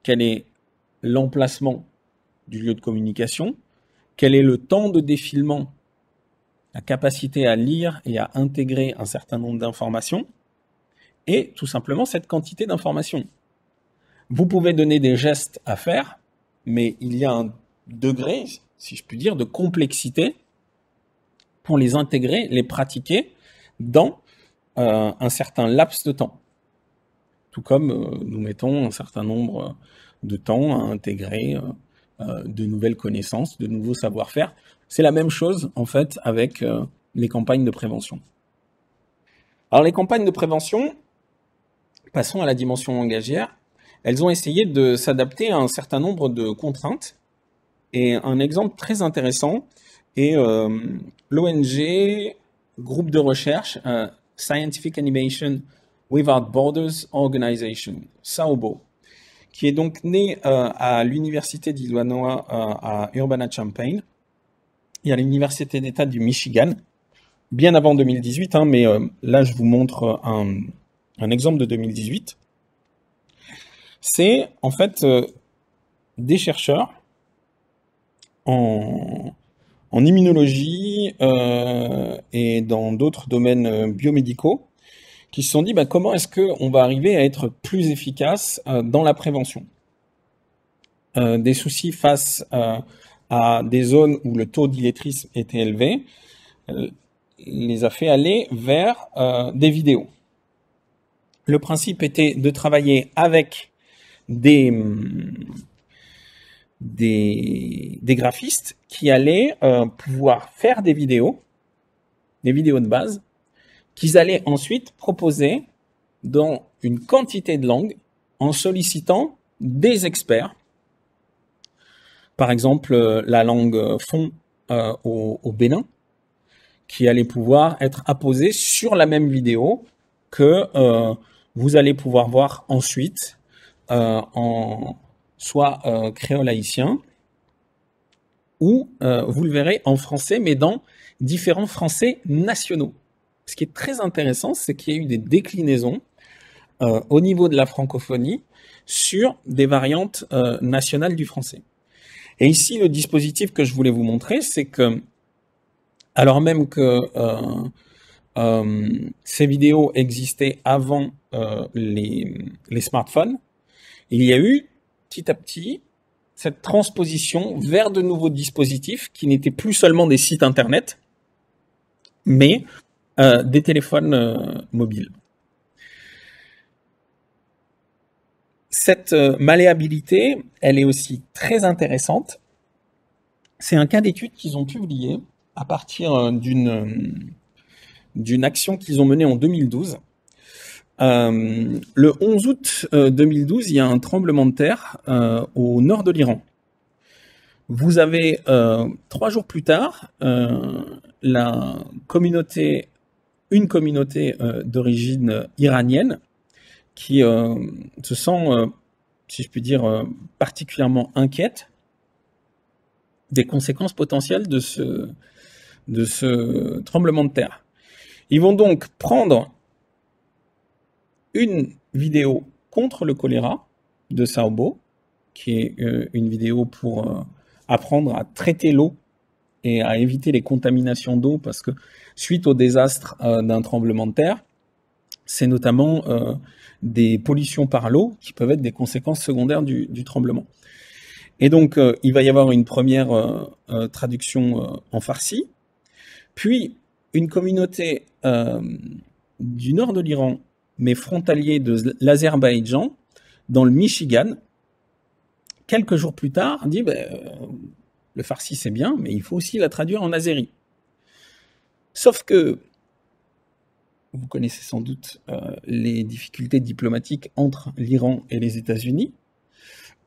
Quel est l'emplacement du lieu de communication? Quel est le temps de défilement? La capacité à lire et à intégrer un certain nombre d'informations? Et tout simplement cette quantité d'informations. Vous pouvez donner des gestes à faire, mais il y a un degré, si je puis dire, de complexité pour les intégrer, les pratiquer dans un certain laps de temps. Tout comme nous mettons un certain nombre de temps à intégrer de nouvelles connaissances, de nouveaux savoir-faire. C'est la même chose, en fait, avec les campagnes de prévention. Alors, les campagnes de prévention, passons à la dimension langagière, elles ont essayé de s'adapter à un certain nombre de contraintes. Et un exemple très intéressant est l'ONG, groupe de recherche, Scientific Animation Without Borders Organization, SAOBO, qui est donc né à l'Université d'Illinois à Urbana-Champaign et à l'Université d'État du Michigan, bien avant 2018, hein, mais là je vous montre un exemple de 2018. C'est en fait des chercheurs en immunologie et dans d'autres domaines biomédicaux qui se sont dit comment est-ce qu'on va arriver à être plus efficace dans la prévention. Des soucis face à des zones où le taux d'illettrisme était élevé les a fait aller vers des vidéos. Le principe était de travailler avec des graphistes qui allaient pouvoir faire des vidéos de base, qu'ils allaient ensuite proposer dans une quantité de langues en sollicitant des experts. Par exemple, la langue fon au Bénin, qui allait pouvoir être apposée sur la même vidéo que vous allez pouvoir voir ensuite en soit créole haïtien, ou vous le verrez en français, mais dans différents français nationaux. Ce qui est très intéressant, c'est qu'il y a eu des déclinaisons au niveau de la francophonie sur des variantes nationales du français. Et ici, le dispositif que je voulais vous montrer, c'est que, alors même que ces vidéos existaient avant les smartphones, il y a eu petit à petit cette transposition vers de nouveaux dispositifs qui n'étaient plus seulement des sites internet, mais des téléphones mobiles. Cette malléabilité, elle est aussi très intéressante. C'est un cas d'étude qu'ils ont publié à partir d'une action qu'ils ont menée en 2012. Le 11 août 2012, il y a un tremblement de terre au nord de l'Iran. Vous avez 3 jours plus tard une communauté d'origine iranienne qui se sent, si je puis dire, particulièrement inquiète des conséquences potentielles de ce tremblement de terre. Ils vont donc prendre une vidéo contre le choléra de Saobo, qui est une vidéo pour apprendre à traiter l'eau et à éviter les contaminations d'eau, parce que suite au désastre d'un tremblement de terre, c'est notamment des pollutions par l'eau qui peuvent être des conséquences secondaires du tremblement. Et donc, il va y avoir une première traduction en farsi, puis une communauté du nord de l'Iran, mais frontalier de l'Azerbaïdjan, dans le Michigan, quelques jours plus tard, dit le farsi c'est bien, mais il faut aussi la traduire en azéri. Sauf que vous connaissez sans doute les difficultés diplomatiques entre l'Iran et les États-Unis.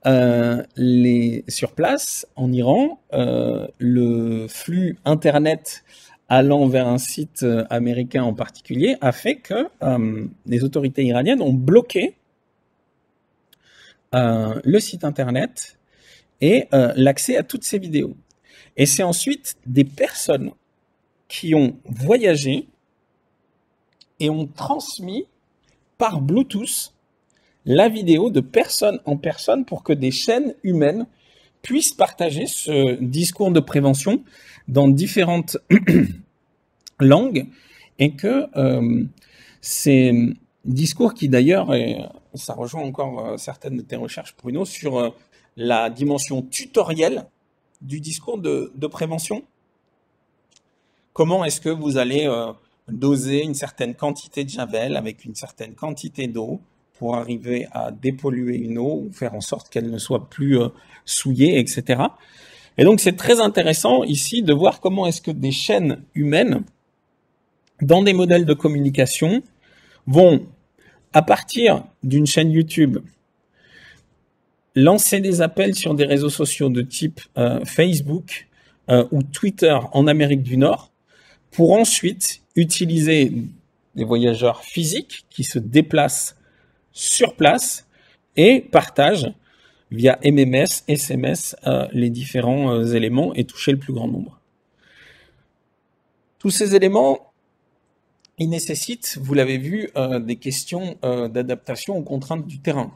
Sur place, en Iran, le flux Internet allant vers un site américain en particulier a fait que les autorités iraniennes ont bloqué le site Internet et l'accès à toutes ces vidéos. Et c'est ensuite des personnes qui ont voyagé et ont transmis par Bluetooth la vidéo de personne en personne pour que des chaînes humaines puissent partager ce discours de prévention dans différentes langues et que ces discours qui d'ailleurs, et ça rejoint encore certaines de tes recherches Bruno, sur la dimension tutorielle du discours de prévention. Comment est-ce que vous allez doser une certaine quantité de javel avec une certaine quantité d'eau pour arriver à dépolluer une eau ou faire en sorte qu'elle ne soit plus souillée, etc. Et donc c'est très intéressant ici de voir comment est-ce que des chaînes humaines, dans des modèles de communication, vont, à partir d'une chaîne YouTube, lancer des appels sur des réseaux sociaux de type Facebook ou Twitter en Amérique du Nord, pour ensuite utiliser des voyageurs physiques qui se déplacent sur place et partagent via MMS, SMS, les différents éléments et toucher le plus grand nombre. Tous ces éléments, ils nécessitent, vous l'avez vu, des questions d'adaptation aux contraintes du terrain.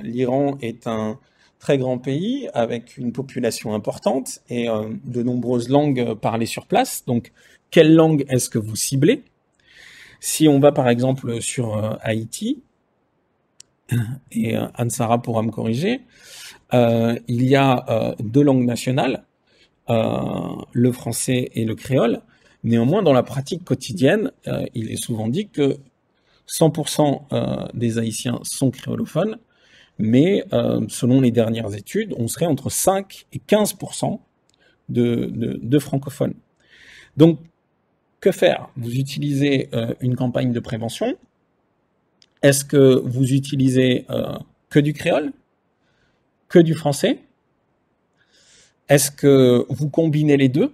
L'Iran est un très grand pays avec une population importante et de nombreuses langues parlées sur place. Donc, quelle langue est-ce que vous ciblez? Si on va par exemple sur Haïti, et Anne-Sara pourra me corriger, il y a 2 langues nationales, le français et le créole. Néanmoins, dans la pratique quotidienne, il est souvent dit que 100% des Haïtiens sont créolophones, mais selon les dernières études, on serait entre 5 et 15% de francophones. Donc, que faire? Vous utilisez une campagne de prévention. Est-ce que vous utilisez que du créole? Que du français? Est-ce que vous combinez les deux?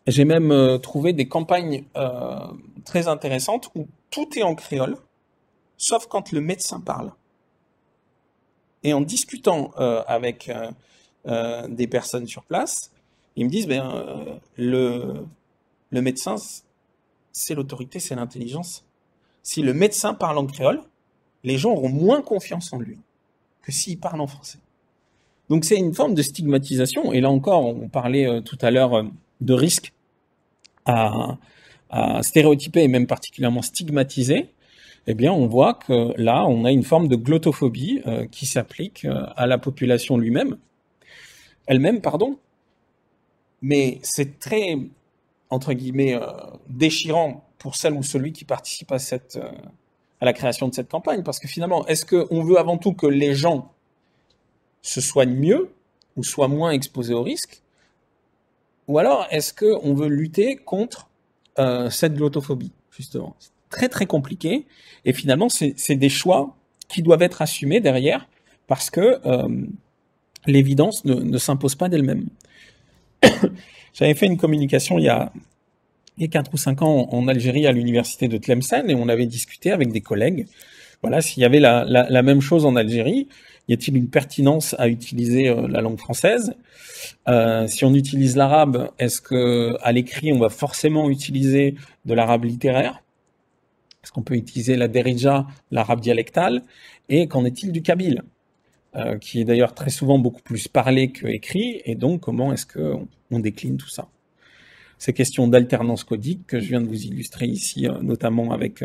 J'ai même trouvé des campagnes très intéressantes où tout est en créole, sauf quand le médecin parle. Et en discutant avec des personnes sur place, ils me disent le médecin, c'est l'autorité, c'est l'intelligence. Si le médecin parle en créole, les gens auront moins confiance en lui que s'il parle en français. Donc c'est une forme de stigmatisation. Et là encore, on parlait tout à l'heure de risque à stéréotyper et même particulièrement stigmatiser. Eh bien, on voit que là, on a une forme de glottophobie qui s'applique à la population elle-même, pardon. Mais c'est très, entre guillemets, déchirant pour celle ou celui qui participe à la création de cette campagne, parce que finalement, est-ce qu'on veut avant tout que les gens se soignent mieux ou soient moins exposés au risque, ou alors est-ce qu'on veut lutter contre cette glottophobie, justement? C'est très très compliqué, et finalement, c'est des choix qui doivent être assumés derrière, parce que l'évidence ne s'impose pas d'elle-même. J'avais fait une communication il y a 4 ou 5 ans en Algérie à l'université de Tlemcen, et on avait discuté avec des collègues. Voilà, s'il y avait la même chose en Algérie, y a-t-il une pertinence à utiliser la langue française? Si on utilise l'arabe, est-ce que à l'écrit on va forcément utiliser de l'arabe littéraire? Est-ce qu'on peut utiliser la derija, l'arabe dialectal? Et qu'en est-il du kabyle, qui est d'ailleurs très souvent beaucoup plus parlé que écrit? Et donc comment est-ce que on décline tout ça? Ces questions d'alternance codique que je viens de vous illustrer ici, notamment avec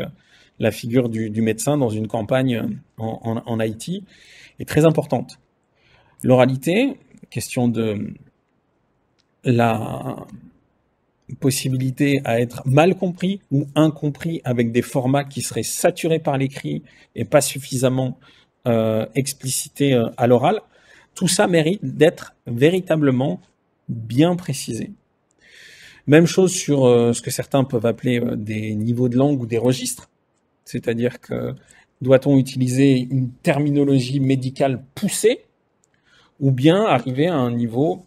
la figure du médecin dans une campagne en Haïti, est très importante. L'oralité, question de la possibilité à être mal compris ou incompris avec des formats qui seraient saturés par l'écrit et pas suffisamment explicités à l'oral, tout ça mérite d'être véritablement bien précisé. Même chose sur ce que certains peuvent appeler des niveaux de langue ou des registres. C'est-à-dire que doit-on utiliser une terminologie médicale poussée ou bien arriver à un niveau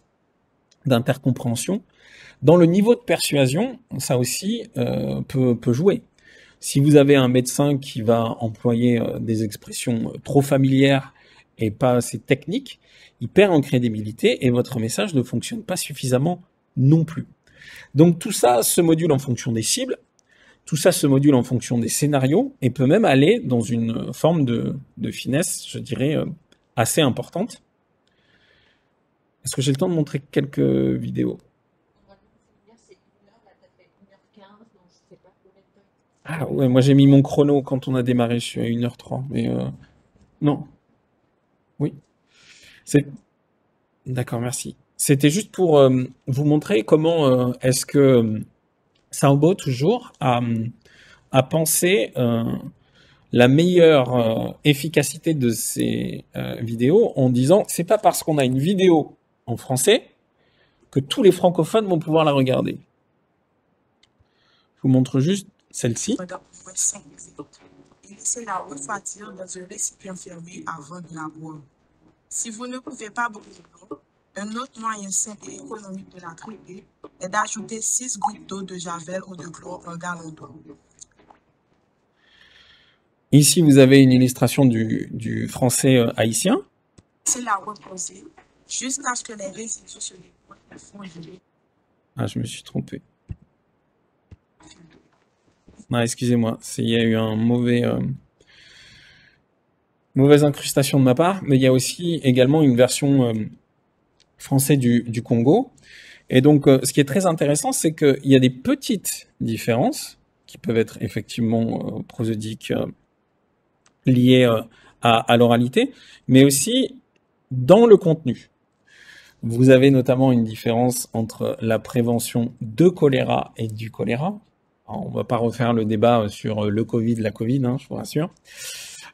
d'intercompréhension? Dans le niveau de persuasion, ça aussi peut jouer. Si vous avez un médecin qui va employer des expressions trop familières et pas assez techniques, il perd en crédibilité et votre message ne fonctionne pas suffisamment non plus. Donc tout ça se module en fonction des cibles, tout ça se module en fonction des scénarios et peut même aller dans une forme de finesse, je dirais, assez importante. Est-ce que j'ai le temps de montrer quelques vidéos? Ah ouais, moi j'ai mis mon chrono quand on a démarré, je suis à 1h03, mais non, oui. C'est... D'accord, merci. C'était juste pour vous montrer comment est-ce que Saobo toujours a pensé la meilleure efficacité de ces vidéos en disant c'est pas parce qu'on a une vidéo en français que tous les francophones vont pouvoir la regarder. Je vous montre juste celle-ci. Laissez la refroidir dans un récipient fermé avant de la boire. Si vous ne pouvez pas boire l'eau, un autre moyen simple et économique de la traiter est d'ajouter 6 gouttes d'eau de javel ou de chlore en gallon d'eau. Ici, vous avez une illustration du français haïtien. Laissez la reposer jusqu'à ce que les résidus se font geler. Ah, je me suis trompé. Ah, excusez-moi, il y a eu un mauvaise incrustation de ma part, mais il y a aussi également une version français du Congo. Et donc, ce qui est très intéressant, c'est qu'il y a des petites différences qui peuvent être effectivement prosodiques liées à l'oralité, mais aussi dans le contenu. Vous avez notamment une différence entre la prévention de choléra et du choléra. Alors, on ne va pas refaire le débat sur le Covid, la Covid, je vous rassure.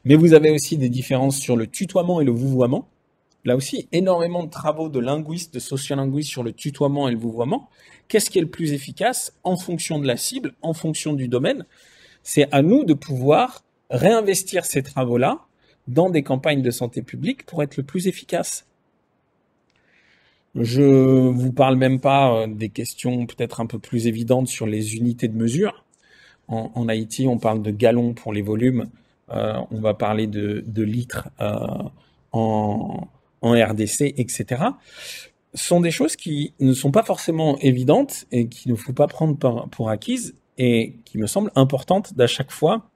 Mais vous avez aussi des différences sur le tutoiement et le vouvoiement. Là aussi, énormément de travaux de linguistes, de sociolinguistes sur le tutoiement et le vouvoiement. Qu'est-ce qui est le plus efficace en fonction de la cible, en fonction du domaine? C'est à nous de pouvoir réinvestir ces travaux-là dans des campagnes de santé publique pour être le plus efficace. Je vous parle même pas des questions peut-être un peu plus évidentes sur les unités de mesure. En Haïti, on parle de gallons pour les volumes. On va parler de litres en RDC, etc. Ce sont des choses qui ne sont pas forcément évidentes et qu'il ne faut pas prendre pour acquises et qui me semblent importantes d'à chaque fois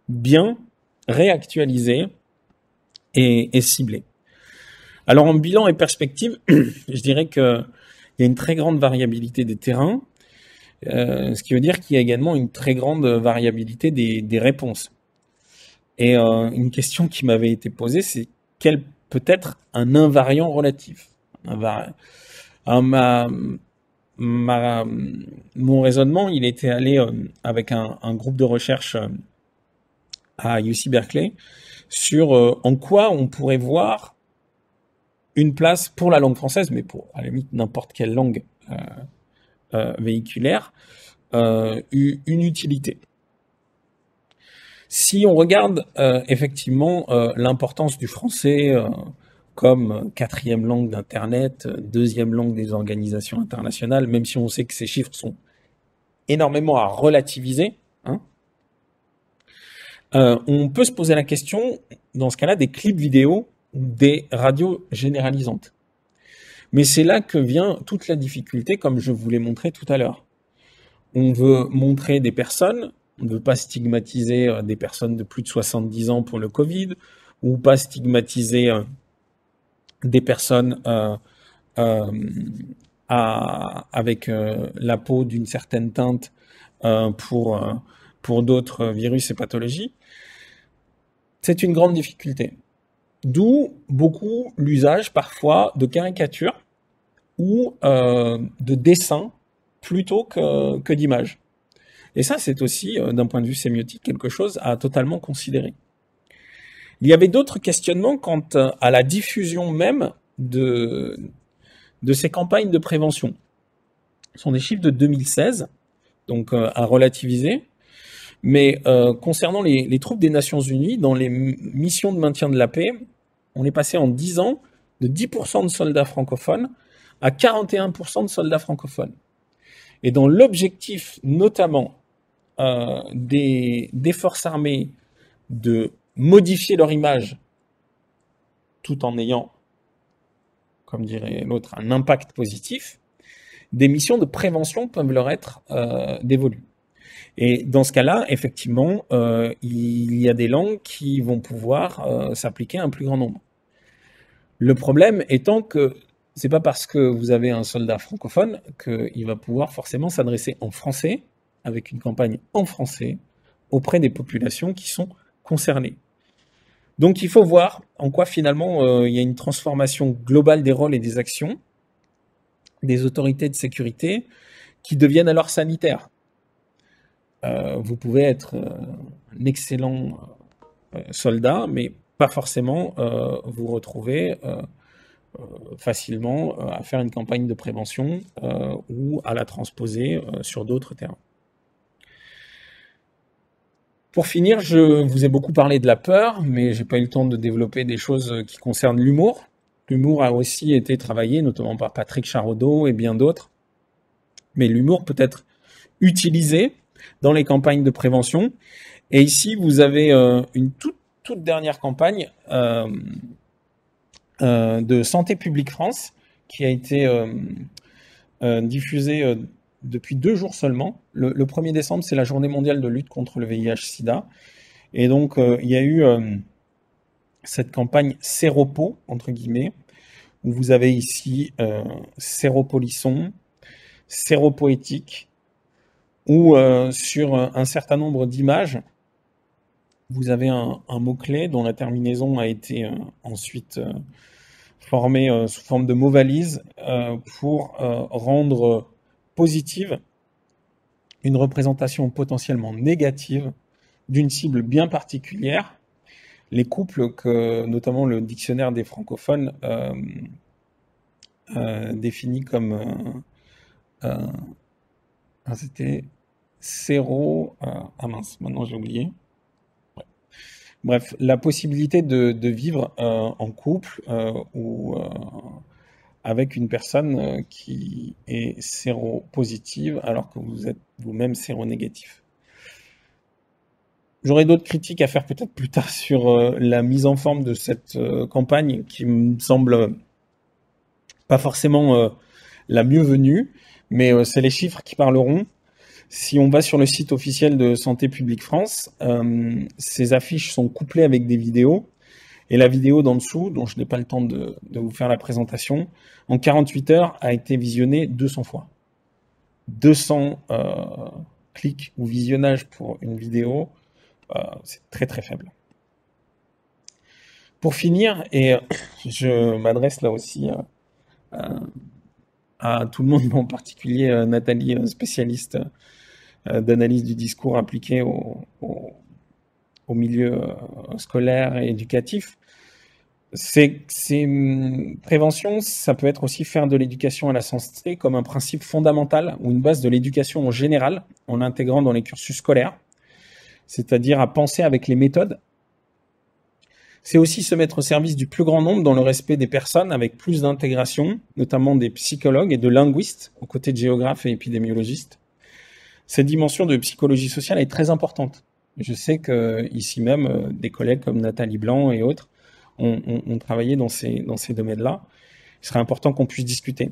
bien réactualisé et ciblé. Alors en bilan et perspective, je dirais qu'il y a une très grande variabilité des terrains, ce qui veut dire qu'il y a également une très grande variabilité des réponses. Et une question qui m'avait été posée, c'est quel peut être un invariant relatif. Alors, mon raisonnement, il était allé avec un groupe de recherche à UC Berkeley sur en quoi on pourrait voir une place pour la langue française, mais pour à la limite n'importe quelle langue véhiculaire, une utilité. Si on regarde effectivement l'importance du français comme quatrième langue d'Internet, deuxième langue des organisations internationales, même si on sait que ces chiffres sont énormément à relativiser, hein, on peut se poser la question, dans ce cas-là, des clips vidéo ou des radios généralisantes. Mais c'est là que vient toute la difficulté, comme je vous l'ai montré tout à l'heure. On veut montrer des personnes, on ne veut pas stigmatiser des personnes de plus de 70 ans pour le Covid, ou pas stigmatiser des personnes avec la peau d'une certaine teinte pour d'autres virus et pathologies. C'est une grande difficulté. D'où beaucoup l'usage parfois de caricatures ou de dessins plutôt que d'images. Et ça, c'est aussi, d'un point de vue sémiotique, quelque chose à totalement considérer. Il y avait d'autres questionnements quant à la diffusion même de ces campagnes de prévention. Ce sont des chiffres de 2016, donc à relativiser. Mais concernant les troupes des Nations Unies, dans les missions de maintien de la paix, on est passé en 10 ans de 10% de soldats francophones à 41% de soldats francophones. Et dans l'objectif notamment des forces armées de modifier leur image tout en ayant, comme dirait l'autre, un impact positif, des missions de prévention peuvent leur être dévolues. Et dans ce cas-là, effectivement, il y a des langues qui vont pouvoir s'appliquer à un plus grand nombre. Le problème étant que c'est pas parce que vous avez un soldat francophone qu'il va pouvoir forcément s'adresser en français, avec une campagne en français, auprès des populations qui sont concernées. Donc il faut voir en quoi finalement il y a une transformation globale des rôles et des actions des autorités de sécurité qui deviennent alors sanitaires. Vous pouvez être un excellent soldat, mais pas forcément vous retrouver facilement à faire une campagne de prévention ou à la transposer sur d'autres terrains. Pour finir, je vous ai beaucoup parlé de la peur, mais j'ai pas eu le temps de développer des choses qui concernent l'humour. L'humour a aussi été travaillé, notamment par Patrick Charodeau et bien d'autres. Mais l'humour peut être utilisé dans les campagnes de prévention. Et ici, vous avez une toute dernière campagne de Santé publique France qui a été diffusée depuis 2 jours seulement. Le 1er décembre, c'est la journée mondiale de lutte contre le VIH-Sida. Et donc, il y a eu cette campagne séropo, entre guillemets, où vous avez ici séropolisson, séropoétique, où sur un certain nombre d'images, vous avez un mot-clé dont la terminaison a été ensuite formée sous forme de mot-valise pour rendre positive une représentation potentiellement négative d'une cible bien particulière, les couples que notamment le dictionnaire des francophones définit comme c'était séro mince, maintenant j'ai oublié. Ouais. Bref, la possibilité de vivre en couple ou avec une personne qui est séropositive alors que vous êtes vous-même séronégatif. J'aurai d'autres critiques à faire peut-être plus tard sur la mise en forme de cette campagne qui me semble pas forcément la mieux venue, mais c'est les chiffres qui parleront. Si on va sur le site officiel de Santé publique France, ces affiches sont couplées avec des vidéos. Et la vidéo d'en dessous, dont je n'ai pas le temps de vous faire la présentation, en 48 heures a été visionnée 200 fois. 200 clics ou visionnages pour une vidéo, c'est très très faible. Pour finir, et je m'adresse là aussi à tout le monde, mais en particulier Nathalie, spécialiste d'analyse du discours appliqué au milieu scolaire et éducatif. Prévention, ça peut être aussi faire de l'éducation à la santé comme un principe fondamental ou une base de l'éducation en général, en l'intégrant dans les cursus scolaires, c'est-à-dire à penser avec les méthodes. C'est aussi se mettre au service du plus grand nombre dans le respect des personnes avec plus d'intégration, notamment des psychologues et de linguistes, aux côtés de géographes et épidémiologistes. Cette dimension de psychologie sociale est très importante. Je sais que ici même, des collègues comme Nathalie Blanc et autres ont travaillé dans ces domaines-là. Il serait important qu'on puisse discuter.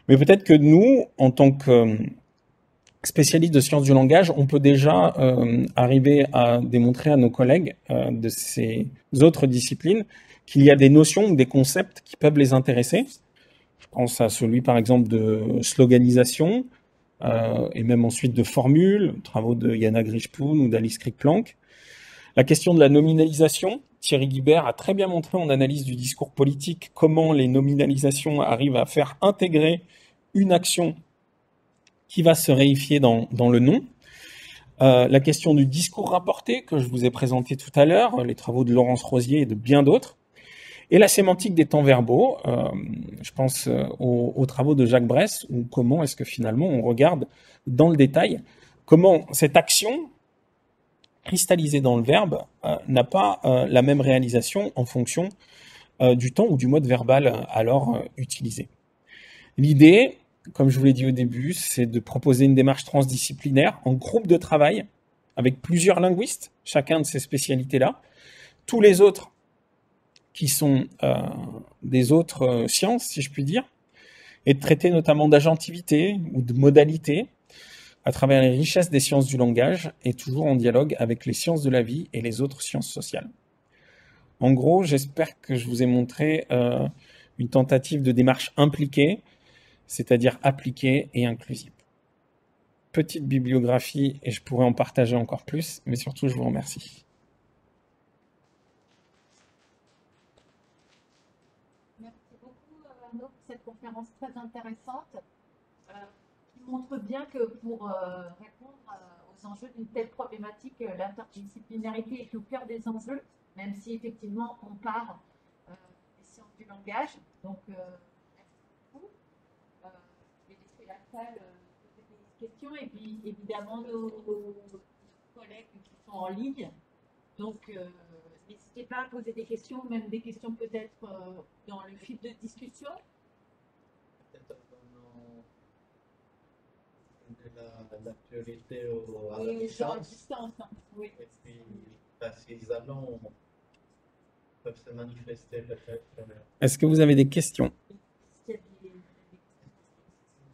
Mais peut-être que nous, en tant que spécialistes de sciences du langage, on peut déjà arriver à démontrer à nos collègues de ces autres disciplines qu'il y a des notions ou des concepts qui peuvent les intéresser. Je pense à celui, par exemple, de sloganisation, et même ensuite de formules, travaux de Jana Grischpoon ou d'Alice Crick-Planck. La question de la nominalisation, Thierry Guibert a très bien montré en analyse du discours politique comment les nominalisations arrivent à faire intégrer une action qui va se réifier dans le nom. La question du discours rapporté que je vous ai présenté tout à l'heure, les travaux de Laurence Rosier et de bien d'autres. Et la sémantique des temps verbaux, je pense aux travaux de Jacques Bress, ou comment est-ce que finalement on regarde dans le détail comment cette action cristallisée dans le verbe n'a pas la même réalisation en fonction du temps ou du mode verbal alors utilisé. L'idée, comme je vous l'ai dit au début, c'est de proposer une démarche transdisciplinaire en groupe de travail avec plusieurs linguistes, chacun de ces spécialités-là, tous les autres qui sont des autres sciences, si je puis dire, et de traiter notamment d'agentivité ou de modalité à travers les richesses des sciences du langage et toujours en dialogue avec les sciences de la vie et les autres sciences sociales. En gros, j'espère que je vous ai montré une tentative de démarche impliquée, c'est-à-dire appliquée et inclusive. Petite bibliographie, et je pourrais en partager encore plus, mais surtout, je vous remercie. Merci beaucoup, Arnaud, pour cette conférence très intéressante, qui montre bien que pour répondre aux enjeux d'une telle problématique, l'interdisciplinarité est au cœur des enjeux, même si effectivement on part des sciences du langage. Donc, merci beaucoup. Je vais laisser la salle poser des questions et puis évidemment nos collègues qui sont en ligne. Donc, n'hésitez pas à poser des questions, même des questions peut-être dans le fil de discussion. Peut-être dans l'actualité à la Et distance. genre à distance, hein. Oui. Et puis, si les allons peuvent se manifester peut-être. Est-ce que vous avez des questions? S'il y a des-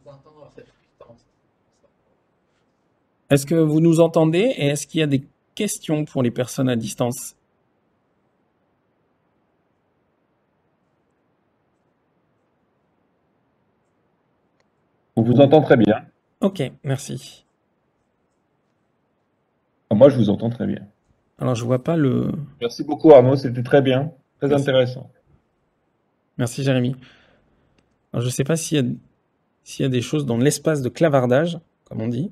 Nous entendons à cette distance. Est-ce que vous nous entendez et est-ce qu'il y a des questions pour les personnes à distance? On vous entend très bien. Ok, merci. Moi, je vous entends très bien. Alors, je vois pas le... Merci beaucoup, Arnaud. C'était très bien. Très Merci. intéressant. Merci, Jérémy. Alors, je sais pas s'il y a des choses dans l'espace de clavardage, comme on dit.